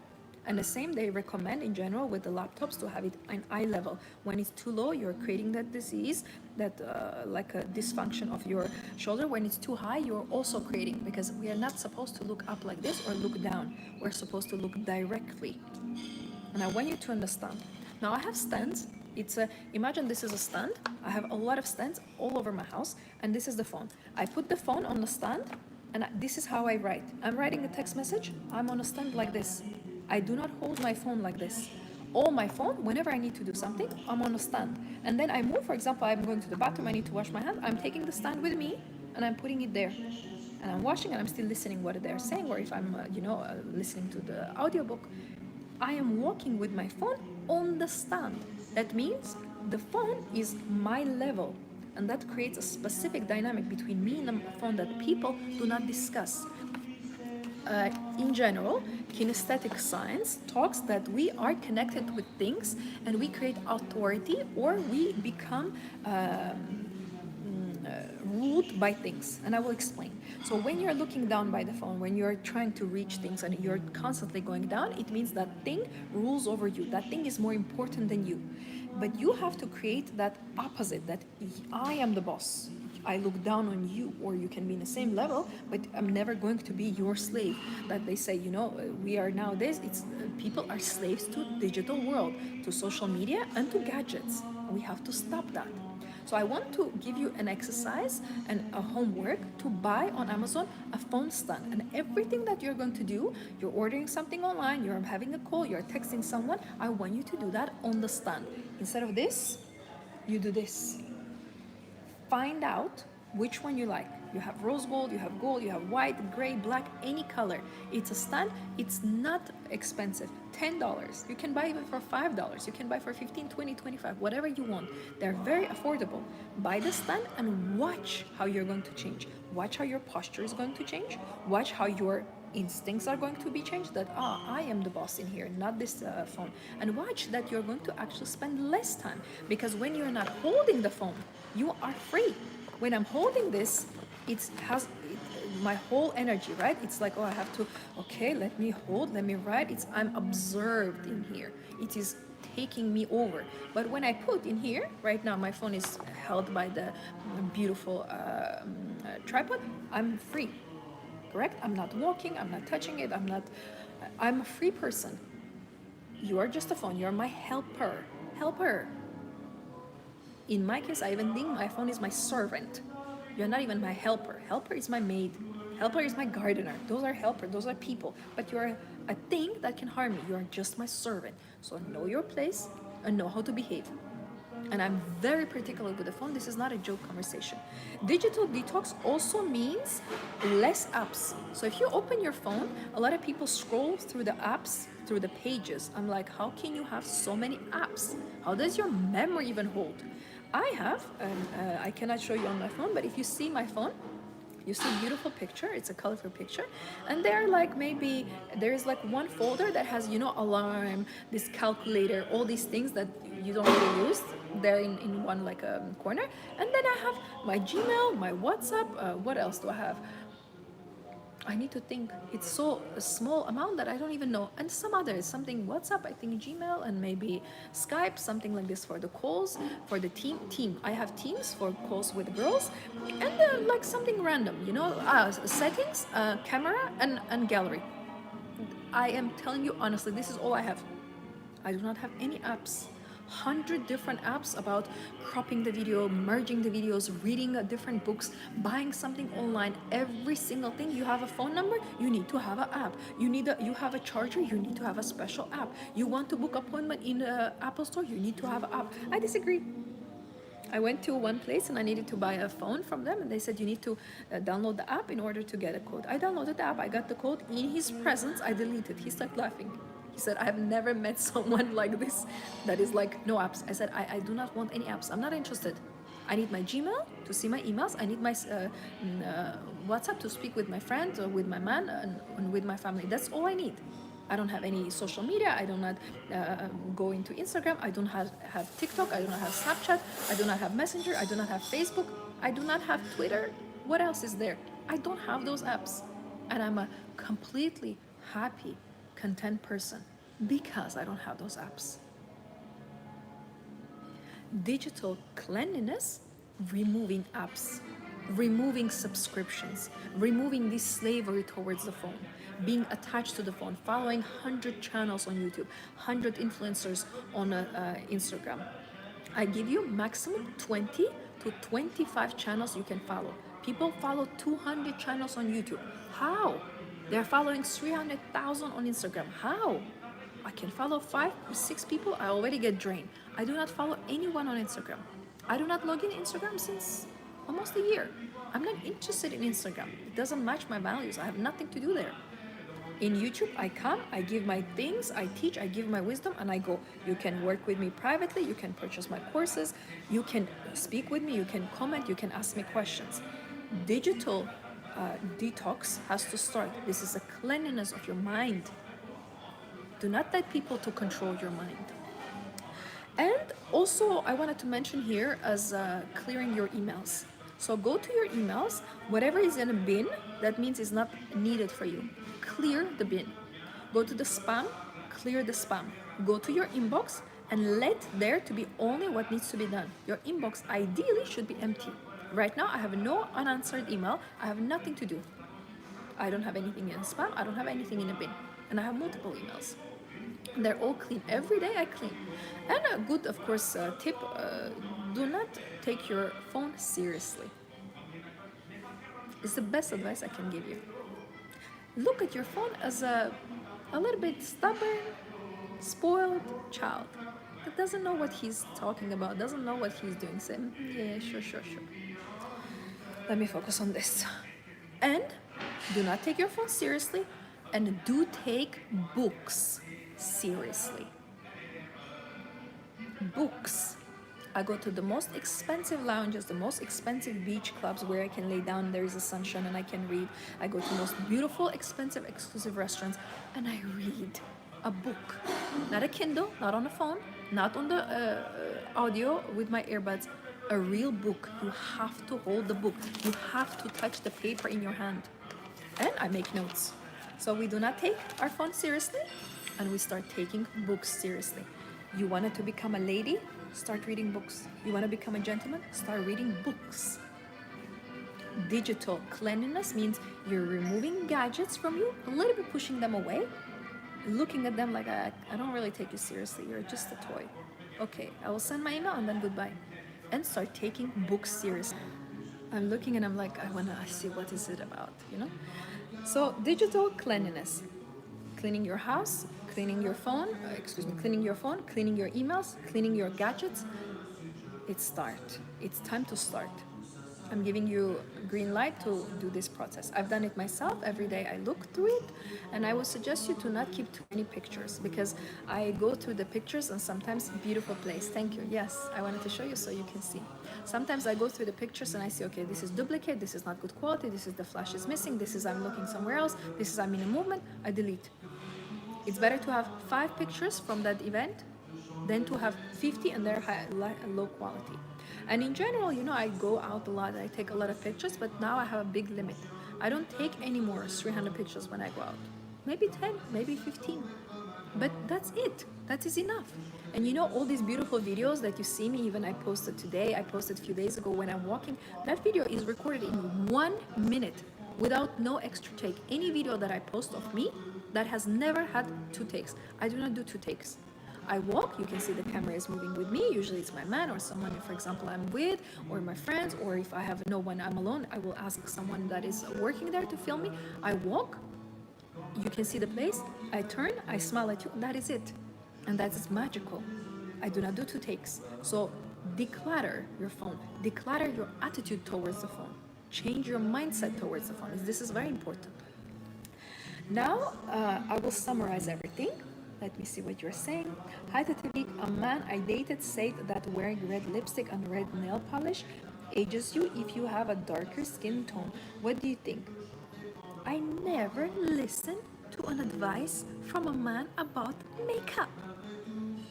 And the same they recommend in general with the laptops to have it in eye level. When it's too low, you're creating that disease, that like a dysfunction of your shoulder. When it's too high, you're also creating, because we are not supposed to look up like this or look down. We're supposed to look directly. And I want you to understand. Now I have stands. Imagine this is a stand. I have a lot of stands all over my house, and this is the phone. I put the phone on the stand, and this is how I write. I'm writing a text message. I'm on a stand like this. I do not hold my phone like this. All my phone, whenever I need to do something, I'm on a stand. And then I move, for example, I'm going to the bathroom, I need to wash my hands. I'm taking the stand with me, and I'm putting it there. And I'm washing, and I'm still listening what they're saying, or if I'm, listening to the audiobook. I am walking with my phone on the stand. That means the phone is my level, and that creates a specific dynamic between me and the phone that people do not discuss. In general, kinesthetic science talks that we are connected with things and we create authority, or we become ruled by things, and I will explain. So when you're looking down by the phone, when you're trying to reach things and you're constantly going down, it means that thing rules over you. That thing is more important than you. But you have to create that opposite, that I am the boss. I look down on you, or you can be in the same level, but I'm never going to be your slave. That they say, we are nowadays, people are slaves to digital world, to social media and to gadgets. We have to stop that. So I want to give you an exercise and a homework to buy on Amazon a phone stand. And everything that you're going to do, you're ordering something online, you're having a call, you're texting someone, I want you to do that on the stand. Instead of this, you do this. Find out which one you like. You have rose gold, you have gold, you have white, gray, black, any color. It's a stand. It's not expensive. $10. You can buy even for $5. You can buy for $15, $20, $25, whatever you want. They're very affordable. Buy the stand and watch how you're going to change. Watch how your posture is going to change. Watch how your instincts are going to be changed, that I am the boss in here, not this phone. And watch that you're going to actually spend less time, because when you're not holding the phone, you are free. When I'm holding this, my whole energy, right? It's like, I have to, let me hold, let me write. I'm observed in here. It is taking me over. But when I put in here, right now my phone is held by the beautiful tripod, I'm free. Correct? I'm not walking, I'm not touching it, I'm a free person. You are just a phone, you're my helper. In my case, I even think my phone is my servant. You're not even my helper. Helper is my maid. Helper is my gardener. Those are helpers, those are people. But you're a thing that can harm me. You are just my servant. So know your place and know how to behave. And I'm very particular with the phone. This is not a joke conversation. Digital detox also means less apps. So if you open your phone, a lot of people scroll through the apps, through the pages. I'm like, how can you have so many apps? How does your memory even hold? I have, I cannot show you on my phone, but if you see my phone, you see a beautiful picture. It's a colorful picture, and there is like one folder that has alarm, this calculator, all these things that you don't really use. They're in one corner, and then I have my Gmail, my WhatsApp. What else do I have? I need to think. It's so a small amount that I don't even know. And some others, something WhatsApp, I think Gmail, and maybe Skype, something like this for the calls, for the team. I have Teams for calls with girls, and like something random, settings, camera, and gallery. I am telling you honestly, this is all I have. I do not have any apps. 100 different apps about cropping the video, merging the videos, reading different books, buying something online. Every single thing. You have a phone number, you need to have an app. You have a charger, you need to have a special app. You want to book appointment in the Apple Store, you need to have an app. I disagree. I went to one place and I needed to buy a phone from them, and they said you need to download the app in order to get a code. I downloaded the app, I got the code. In his presence, I deleted. He started laughing. He said, I have never met someone like this that is like, no apps. I said, I do not want any apps. I'm not interested. I need my Gmail to see my emails. I need my WhatsApp to speak with my friends or with my man and with my family. That's all I need. I don't have any social media. I do not go into Instagram. I don't have TikTok. I do not have Snapchat. I do not have Messenger. I do not have Facebook. I do not have Twitter. What else is there? I don't have those apps. And I'm a completely happy, content person. because I don't have those apps. Digital cleanliness, removing apps, removing subscriptions, removing this slavery towards the phone, being attached to the phone, following 100 channels on YouTube, 100 influencers on Instagram. I give you maximum 20 to 25 channels you can follow. People follow 200 channels on YouTube. How? They're following 300,000 on Instagram. How? I can follow 5 or 6 people, I already get drained. I do not follow anyone on Instagram. I do not log in Instagram since almost a year. I'm not interested in Instagram. It doesn't match my values. I have nothing to do there. In YouTube, I come, I give my things, I teach, I give my wisdom, and I go. You can work with me privately, you can purchase my courses, you can speak with me, you can comment, you can ask me questions. Digital detox has to start. This is a cleanliness of your mind. Do not let people to control your mind. And also, I wanted to mention here as clearing your emails. So go to your emails, whatever is in a bin, that means it's not needed for you. Clear the bin. Go to the spam, clear the spam. Go to your inbox and let there to be only what needs to be done. Your inbox ideally should be empty. Right now, I have no unanswered email. I have nothing to do. I don't have anything in spam. I don't have anything in a bin. And I have multiple emails. They're all clean. Every day I clean. And a good, of course, tip, do not take your phone seriously. It's the best advice I can give you. Look at your phone as a little bit stubborn, spoiled child that doesn't know what he's talking about, doesn't know what he's doing. Say, yeah, sure. Let me focus on this. And do not take your phone seriously, and do take books seriously. Books. I go to the most expensive lounges, the most expensive beach clubs where I can lay down, there is a sunshine and I can read. I go to the most beautiful, expensive, exclusive restaurants and I read a book. Not a Kindle, not on the phone, not on the audio with my earbuds. A real book. You have to hold the book. You have to touch the paper in your hand. And I make notes. So we do not take our phone seriously and we start taking books seriously. You wanted to become a lady? Start reading books. You want to become a gentleman? Start reading books. Digital cleanliness means you're removing gadgets from you, a little bit pushing them away, looking at them like, I don't really take you seriously. You're just a toy. Okay, I will send my email and then goodbye. And start taking books seriously. I'm looking and I'm like, I want to see what is it about, you know? So digital cleanliness. Cleaning your house, cleaning your phone, cleaning your phone, cleaning your emails, cleaning your gadgets. It's time to start. I'm giving you green light to do this process. I've done it myself. Every day I look through it, and I would suggest you to not keep too many pictures because I go through the pictures and sometimes beautiful place. Thank you. Yes, I wanted to show you so you can see. Sometimes I go through the pictures and I see, okay, this is duplicate, this is not good quality, this is the flash is missing, this is I'm looking somewhere else, this is I'm in a movement, I delete. It's better to have 5 pictures from that event than to have 50 and they're low quality. And in general, you know, I go out a lot, I take a lot of pictures, but now I have a big limit. I don't take any more 300 pictures when I go out. Maybe 10, maybe 15. But that's it. That is enough. And you know, all these beautiful videos that you see me, even I posted today, I posted a few days ago when I'm walking, that video is recorded in 1 minute without no extra take. Any video that I post of me that has never had 2 takes. I do not do 2 takes. I walk, you can see the camera is moving with me. Usually it's my man or someone, for example, I'm with, or my friends, or if I have no one, I'm alone, I will ask someone that is working there to film me. I walk, you can see the place, I turn, I smile at you, and that is it. And that is magical. I do not do 2 takes. So declutter your phone, declutter your attitude towards the phone, change your mindset towards the phone. This is very important. Now, I will summarize everything. Let me see what you're saying. Hi, Tatevik. A man I dated said that wearing red lipstick and red nail polish ages you if you have a darker skin tone. What do you think? I never listened to an advice from a man about makeup.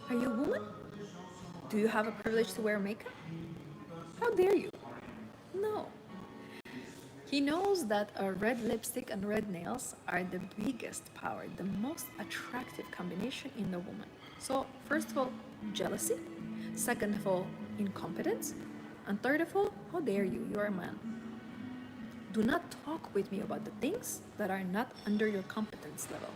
Are you a woman? Do you have a privilege to wear makeup? How dare you? No. He knows that a red lipstick and red nails are the biggest power, the most attractive combination in a woman. So, first of all, jealousy. Second of all, incompetence. And third of all, how dare you? You're a man. Do not talk with me about the things that are not under your competence level.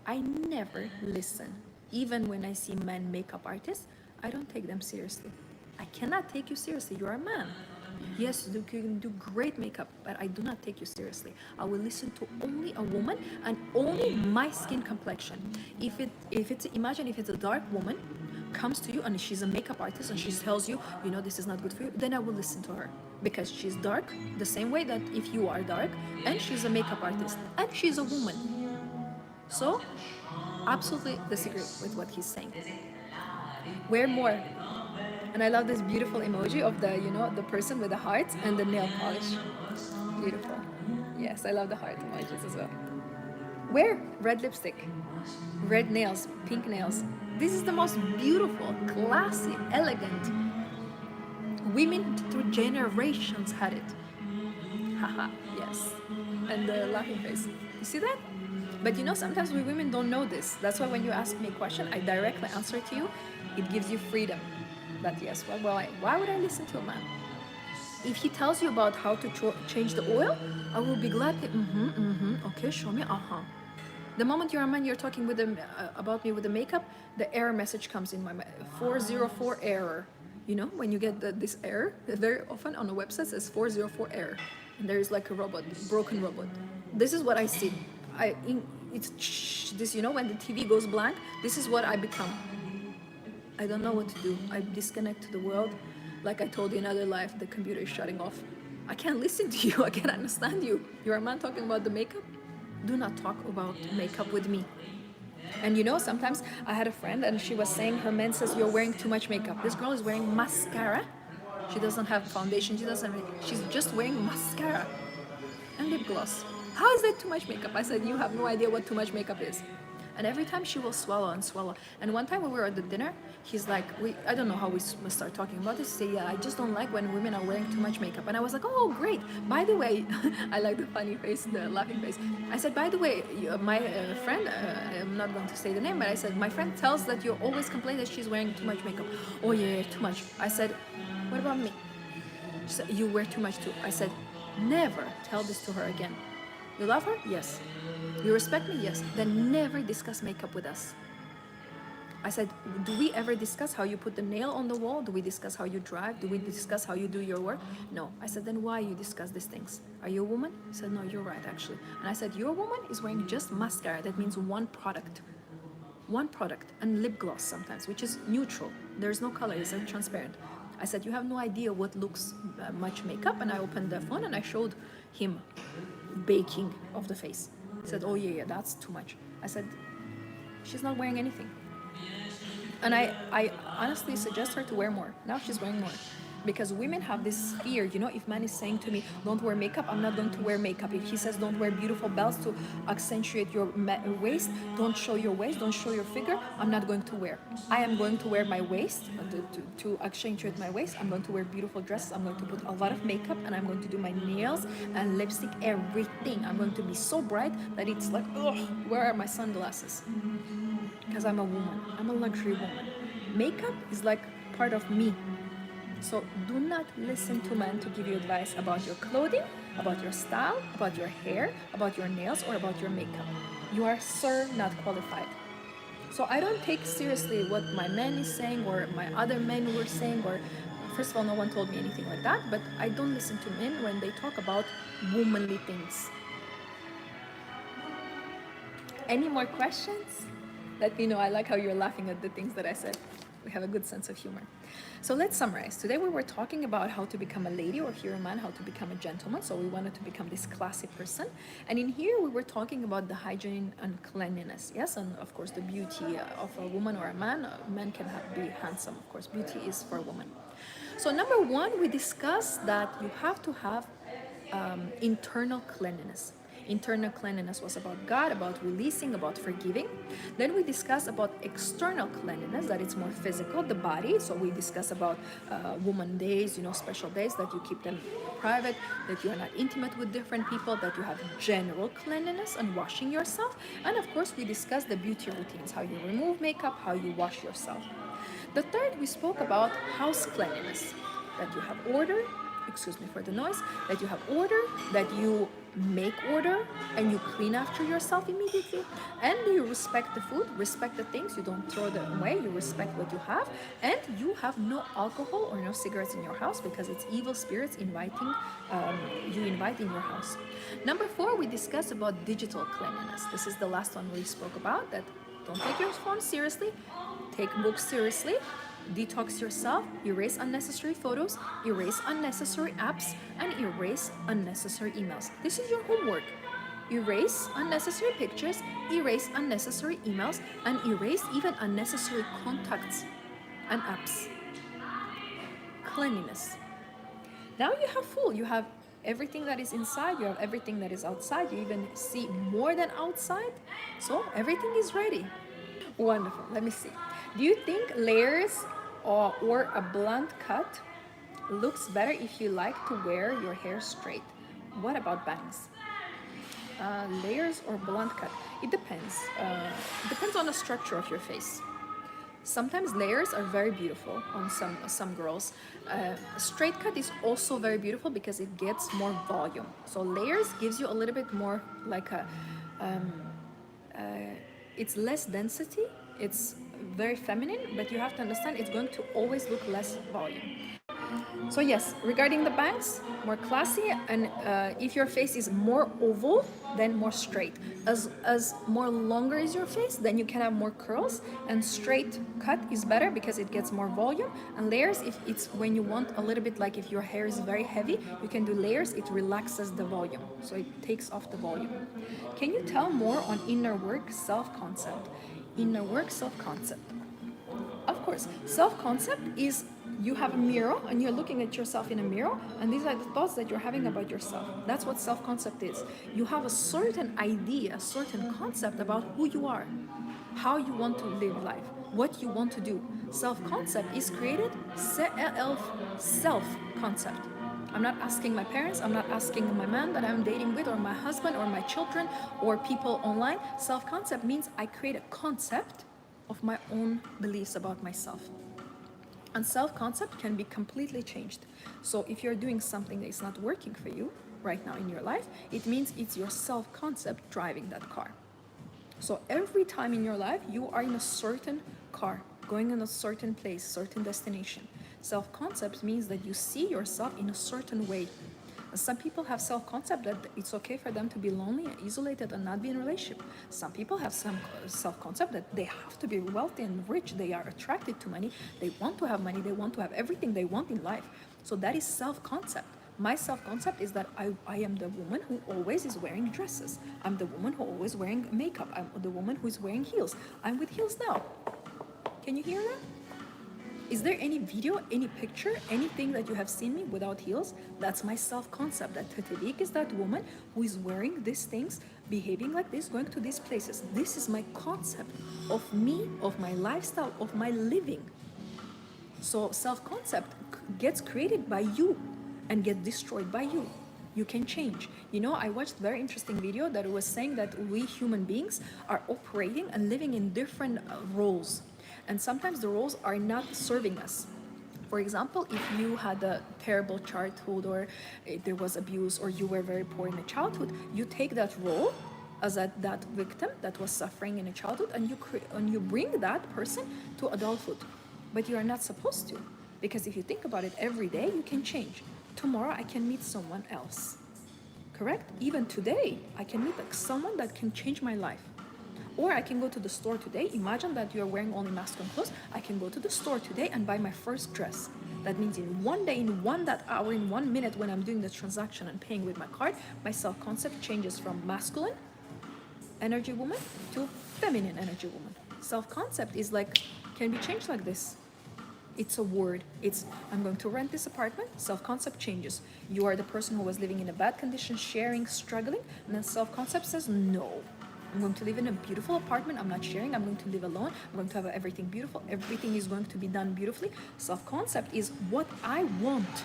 I never listen. Even when I see men makeup artists, I don't take them seriously. I cannot take you seriously. You're a man. Yes, you can do great makeup, but I do not take you seriously. I will listen to only a woman and only my skin complexion. If it's imagine if it's a dark woman comes to you and she's a makeup artist and she tells you, you know, this is not good for you, then I will listen to her because she's dark the same way that if you are dark, and she's a makeup artist and she's a woman. So, absolutely disagree with what he's saying. Wear more. And I love this beautiful emoji of the, you know, the person with the heart and the nail polish. Beautiful. Yes, I love the heart emojis as well. Wear red lipstick, red nails, pink nails. This is the most beautiful, classy, elegant. Women through generations had it. Haha, yes. And the laughing face. You see that? But you know, sometimes we women don't know this. That's why when you ask me a question, I directly answer to you. It gives you freedom. That yes, why would I listen to a man? If he tells you about how to change the oil, I will be glad. Okay, show me. The moment you're a man, you're talking with them about me with the makeup. The error message comes in my 404 error. You know, when you get this error, very often on a website says 404 error, and there is like a robot, broken robot. This is what I see. It's this. You know, when the TV goes blank, this is what I become. I don't know what to do. I disconnect to the world. Like I told you in another life, the computer is shutting off. I can't listen to you. I can't understand you. You're a man talking about the makeup? Do not talk about makeup with me. And you know, sometimes I had a friend and she was saying her man says you're wearing too much makeup. This girl is wearing mascara. She doesn't have foundation. She's just wearing mascara and lip gloss. How is that too much makeup? I said, you have no idea what too much makeup is. And every time she will swallow and swallow. And one time when we were at the dinner, he's like, I don't know how we start talking about this. Say, yeah, I just don't like when women are wearing too much makeup. And I was like, oh, great. By the way, I like the funny face, the laughing face. I said, by the way, my friend, I'm not going to say the name, but I said, my friend tells that you always complain that she's wearing too much makeup. Oh, yeah, too much. I said, what about me? She said, you wear too much too. I said, never tell this to her again. You love her? Yes. You respect me? Yes. Then never discuss makeup with us. I said, do we ever discuss how you put the nail on the wall? Do we discuss how you drive? Do we discuss how you do your work? No. I said, then why you discuss these things? Are you a woman? He said, no, you're right, actually. And I said, your woman is wearing just mascara. That means one product. One product. And lip gloss sometimes, which is neutral. There's no color. It's transparent. I said, you have no idea what looks much makeup. And I opened the phone and I showed him baking of the face. He said, oh yeah, that's too much. I said, she's not wearing anything. And I honestly suggest her to wear more. Now she's wearing more. Because women have this fear, you know, if man is saying to me, don't wear makeup, I'm not going to wear makeup. If he says don't wear beautiful belts to accentuate your waist, don't show your waist, don't show your figure, I'm not going to wear. I am going to wear my waist, to accentuate my waist, I'm going to wear beautiful dresses, I'm going to put a lot of makeup, and I'm going to do my nails and lipstick, everything. I'm going to be so bright that it's like, ugh, where are my sunglasses? Because I'm a woman, I'm a luxury woman. Makeup is like part of me. So do not listen to men to give you advice about your clothing, about your style, about your hair, about your nails, or about your makeup. You are, sir, not qualified. So I don't take seriously what my man is saying or my other men were saying, or first of all, no one told me anything like that, but I don't listen to men when they talk about womanly things. Any more questions? Let me know. I like how you're laughing at the things that I said. We have a good sense of humor. So let's summarize. Today we were talking about how to become a lady, or if you're a man, how to become a gentleman. So we wanted to become this classy person. And in here we were talking about the hygiene and cleanliness. Yes, and of course the beauty of a woman or a man. Men can be handsome, of course. Beauty is for a woman. So number one, we discussed that you have to have internal cleanliness. Internal cleanliness was about God, about releasing, about forgiving. Then we discussed about external cleanliness, that it's more physical, the body. So we discuss about woman days, special days, that you keep them private, that you are not intimate with different people, that you have general cleanliness and washing yourself. And of course, we discussed the beauty routines, how you remove makeup, how you wash yourself. The third, we spoke about house cleanliness, that you have order, excuse me for the noise, that you have order, that you make order, and you clean after yourself immediately, and you respect the food, respect the things, you don't throw them away, you respect what you have, and you have no alcohol or no cigarettes in your house, because it's evil spirits inviting, you invite in your house. Number 4, we discussed about digital cleanliness. This is the last one we spoke about, that don't take your phone seriously, take books seriously, detox yourself, erase unnecessary photos, erase unnecessary apps, and erase unnecessary emails. This is your homework. Erase unnecessary pictures, erase unnecessary emails, and erase even unnecessary contacts and apps. Cleanliness. Now you have full. You have everything that is inside, you have everything that is outside, you even see more than outside. So everything is ready. Wonderful. Let me see. Do you think layers or a blunt cut looks better if you like to wear your hair straight? What about bangs? Layers or blunt cut? It depends. It depends on the structure of your face. Sometimes layers are very beautiful on some girls. Straight cut is also very beautiful because it gets more volume. So layers gives you a little bit more like a, it's less density. It's very feminine, but you have to understand it's going to always look less volume. So yes, regarding the bangs, more classy, and if your face is more oval, then more straight. As more longer is your face, then you can have more curls, and straight cut is better because it gets more volume. And layers, if it's when you want a little bit, like if your hair is very heavy, you can do layers, it relaxes the volume, so it takes off the volume. Can you tell more on inner work, self-concept? Inner work, self-concept. Of course, self-concept is you have a mirror and you're looking at yourself in a mirror, and these are the thoughts that you're having about yourself. That's what self-concept is. You have a certain idea, a certain concept about who you are, how you want to live life, what you want to do. Self-concept is created self-concept. I'm not asking my parents, I'm not asking my man that I'm dating with, or my husband, or my children, or people online. Self-concept means I create a concept of my own beliefs about myself. And self-concept can be completely changed. So if you're doing something that is not working for you right now in your life, it means it's your self-concept driving that car. So every time in your life, you are in a certain car, going in a certain place, certain destination. Self-concept means that you see yourself in a certain way. Some people have self-concept that it's okay for them to be lonely and isolated and not be in a relationship. Some people have some self-concept that they have to be wealthy and rich. They are attracted to money. They want to have money. They want to have everything they want in life. So that is self-concept. My self-concept is that I am the woman who always is wearing dresses. I'm the woman who always wearing makeup. I'm the woman who is wearing heels. I'm with heels now. Can you hear that? Is there any video, any picture, anything that you have seen me without heels? That's my self-concept, that Tetevik is that woman who is wearing these things, behaving like this, going to these places. This is my concept of me, of my lifestyle, of my living. So self-concept gets created by you and gets destroyed by you. You can change. I watched a very interesting video that was saying that we human beings are operating and living in different roles. And sometimes the roles are not serving us. For example, if you had a terrible childhood, or there was abuse, or you were very poor in a childhood, you take that role as that victim that was suffering in a childhood, and you bring that person to adulthood. But you are not supposed to, because if you think about it, every day you can change. Tomorrow I can meet someone else. Correct? Even today, I can meet someone that can change my life. Or I can go to the store today. Imagine that you're wearing only masculine clothes. I can go to the store today and buy my first dress. That means in one day, in that hour, in 1 minute, when I'm doing the transaction and paying with my card, my self-concept changes from masculine energy woman to feminine energy woman. Self-concept is can be changed like this. It's a word. It's, I'm going to rent this apartment. Self-concept changes. You are the person who was living in a bad condition, sharing, struggling, and then self-concept says no. I'm going to live in a beautiful apartment. I'm not sharing. I'm going to live alone. I'm going to have everything beautiful. Everything is going to be done beautifully. Self-concept is what I want,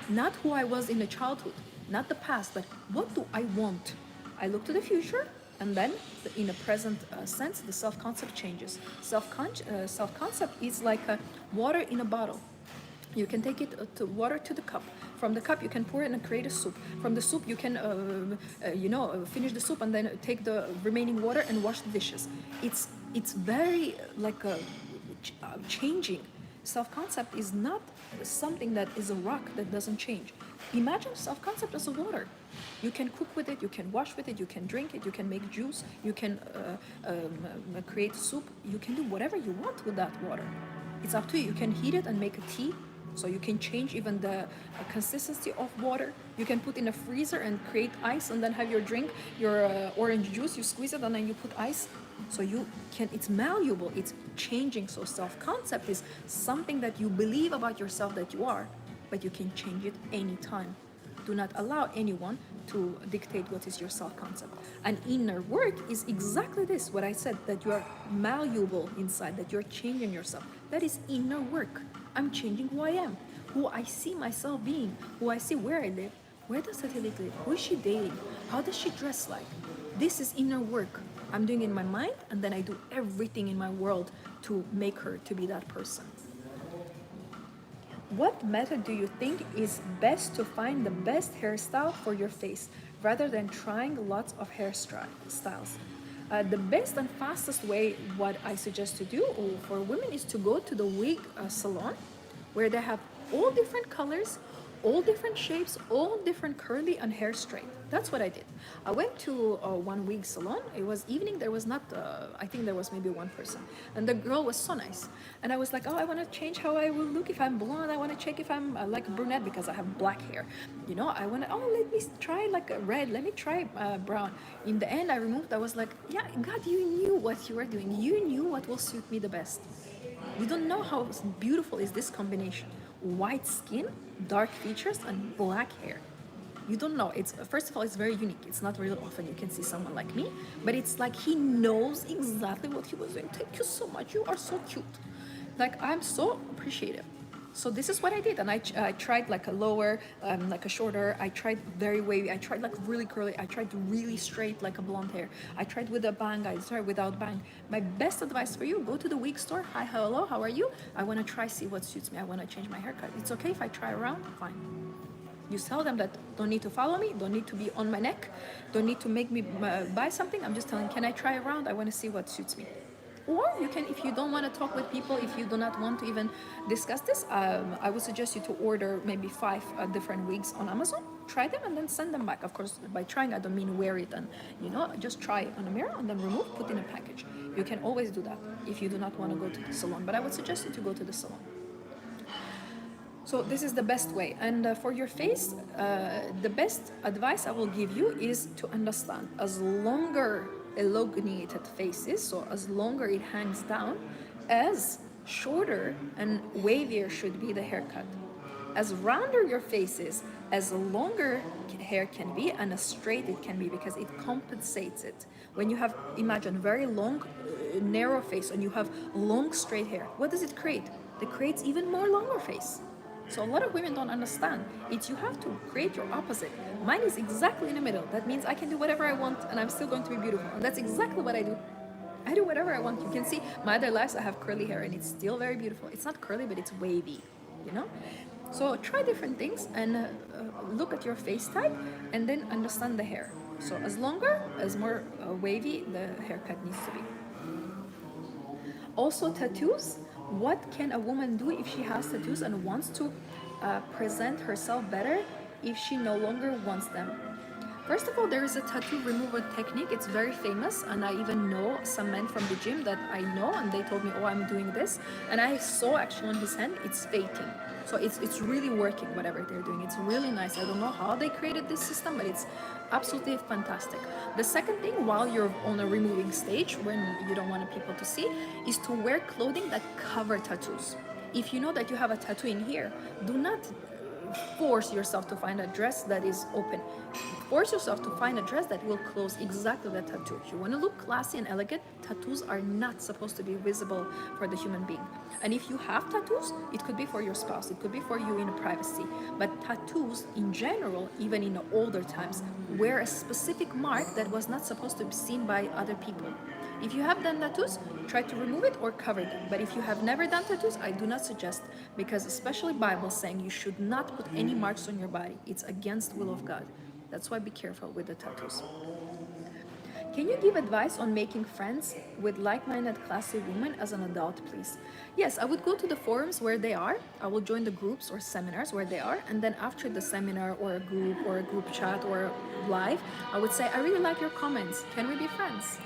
not who I was in the childhood, not the past, but what do I want? I look to the future, and then in a present sense, the self-concept changes. Self-concept is like a water in a bottle. You can take it to water to the cup. From the cup, you can pour it and create a soup. From the soup, you can, finish the soup and then take the remaining water and wash the dishes. It's very like changing. Self-concept is not something that is a rock that doesn't change. Imagine self-concept as a water. You can cook with it, you can wash with it, you can drink it, you can make juice, you can create soup, you can do whatever you want with that water. It's up to you. You can heat it and make a tea. So you can change even the consistency of water. You can put in a freezer and create ice and then have your drink, your orange juice, you squeeze it and then you put ice. So you can, it's malleable, it's changing. So self-concept is something that you believe about yourself that you are, but you can change it anytime. Do not allow anyone to dictate what is your self-concept. And inner work is exactly this, what I said, that you are malleable inside, that you're changing yourself. That is inner work. I'm changing who I am, who I see myself being, who I see where I live. Where does Satellite live? Who is she dating? How does she dress like? This is inner work. I'm doing in my mind, and then I do everything in my world to make her to be that person. What method do you think is best to find the best hairstyle for your face rather than trying lots of hairstyles? The best and fastest way, what I suggest to do for women, is to go to the wig salon, where they have all different colors, all different shapes, all different curly and hair straight. That's what I did. I went to one wig salon. It was evening. There was not, I think there was maybe one person. And the girl was so nice. And I was like, oh, I want to change how I will look if I'm blonde. I want to check if I'm like a brunette because I have black hair. You know, I want to, oh, let me try like a red. Let me try brown. In the end, I removed. I was like, yeah, God, you knew what you were doing. You knew what will suit me the best. You don't know how beautiful is this combination. White skin, dark features, and black hair. You don't know. It's, first of all, it's very unique. It's not really often you can see someone like me, but it's like he knows exactly what he was doing. Thank you so much. You are so cute. Like, I'm so appreciative. So this is what I did, and I tried like a lower, like a shorter. I tried very wavy. I tried like really curly. I tried really straight, like a blonde hair. I tried with a bang. I tried without bang. My best advice for you: go to the wig store. Hi, hello, how are you? I want to try, see what suits me. I want to change my haircut. It's okay if I try around. Fine. You tell them that don't need to follow me, don't need to be on my neck, don't need to make me buy something. I'm just telling, can I try around? I want to see what suits me. Or you can, if you don't want to talk with people, if you do not want to even discuss this, I would suggest you to order maybe 5 different wigs on Amazon, try them and then send them back. Of course, by trying, I don't mean wear it and, you know, just try it on a mirror and then remove, put in a package. You can always do that if you do not want to go to the salon, but I would suggest you to go to the salon. So this is the best way. And for your face, the best advice I will give you is to understand, as longer elongated face is, so as longer it hangs down, as shorter and wavier should be the haircut. As rounder your face is, as longer hair can be and as straight it can be, because it compensates it. When you have, imagine, very long, narrow face and you have long straight hair, what does it create? It creates even more longer face. So a lot of women don't understand. It's, you have to create your opposite. Mine is exactly in the middle. That means I can do whatever I want and I'm still going to be beautiful. And that's exactly what I do. I do whatever I want. You can see my other lives, I have curly hair and it's still very beautiful. It's not curly, but it's wavy, you know? So try different things and look at your face type and then understand the hair. So as longer, as more wavy, the haircut needs to be. Also tattoos. What can a woman do if she has tattoos and wants to present herself better if she no longer wants them? First of all, there is a tattoo removal technique. It's very famous, and I even know some men from the gym that I know, and they told me, oh, I'm doing this. And I saw actually on his hand, it's faking. So it's really working, whatever they're doing. It's really nice. I don't know how they created this system, but it's absolutely fantastic. The second thing, while you're on a removing stage, when you don't want people to see, is to wear clothing that cover tattoos. If you know that you have a tattoo in here, do not force yourself to find a dress that is open. Force yourself to find a dress that will close exactly the tattoo. If you want to look classy and elegant, tattoos are not supposed to be visible for the human being. And if you have tattoos, it could be for your spouse, it could be for you in privacy. But tattoos in general, even in the older times, wear a specific mark that was not supposed to be seen by other people. If you have done tattoos, try to remove it or cover them. But if you have never done tattoos, I do not suggest, because especially Bible saying you should not put any marks on your body. It's against the will of God. That's why be careful with the tattoos. Can you give advice on making friends with like-minded classy women as an adult, please? Yes, I would go to the forums where they are. I will join the groups or seminars where they are. And then after the seminar or a group chat or live, I would say, I really like your comments. Can we be friends?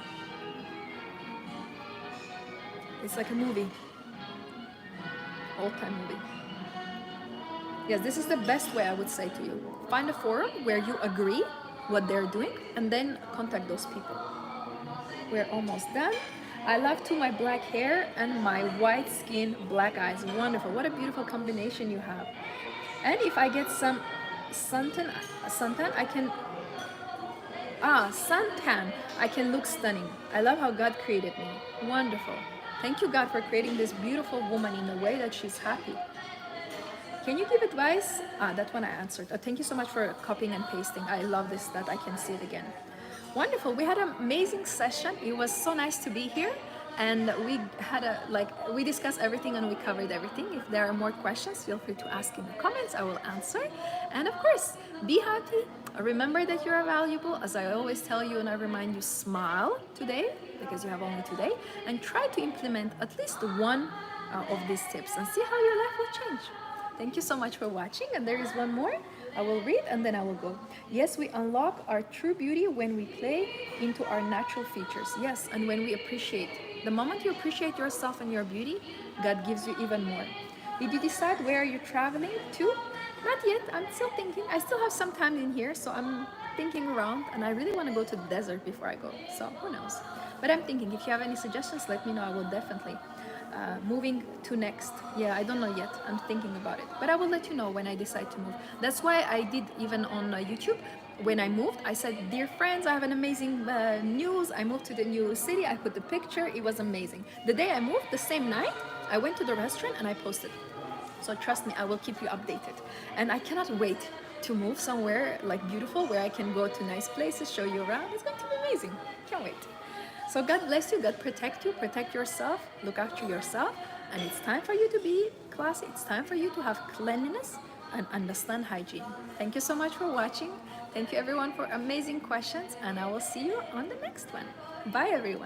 It's like a movie, old-time movie. Yes, this is the best way I would say to you. Find a forum where you agree what they're doing and then contact those people. We're almost done. I love too my black hair and my white skin, black eyes. Wonderful. What a beautiful combination you have. And if I get some suntan, I can suntan, I can look stunning. I love how God created me. Wonderful. Thank you, God, for creating this beautiful woman in a way that she's happy. Can you give advice? That one I answered. Thank you so much for copying and pasting. I love this, that I can see it again. Wonderful. We had an amazing session. It was so nice to be here. And we had we discussed everything and we covered everything. If there are more questions, feel free to ask in the comments. I will answer. And of course, be happy. Remember that you are valuable. As I always tell you and I remind you, smile today because you have only today. And try to implement at least one of these tips and see how your life will change. Thank you so much for watching. And there is one more. I will read and then I will go. Yes, we unlock our true beauty when we play into our natural features. Yes, and when we appreciate. The moment you appreciate yourself and your beauty, God gives you even more. Did you decide where you're traveling to? Not yet. I'm still thinking. I still have some time in here, so I'm thinking around. And I really want to go to the desert before I go. So who knows? But I'm thinking, if you have any suggestions, let me know. I will definitely. Moving to next. Yeah, I don't know yet. I'm thinking about it. But I will let you know when I decide to move. That's why I did even on YouTube. When I moved, I said, dear friends, I have an amazing news. I moved to the new city. I put the picture. It was amazing. The day I moved, the same night, I went to the restaurant and I posted. So trust me, I will keep you updated. And I cannot wait to move somewhere like beautiful where I can go to nice places, show you around. It's going to be amazing. Can't wait. So God bless you, God protect you, protect yourself, look after yourself, and it's time for you to be classy. It's time for you to have cleanliness and understand hygiene. Thank you so much for watching. Thank you everyone for amazing questions, and I will see you on the next one. Bye everyone.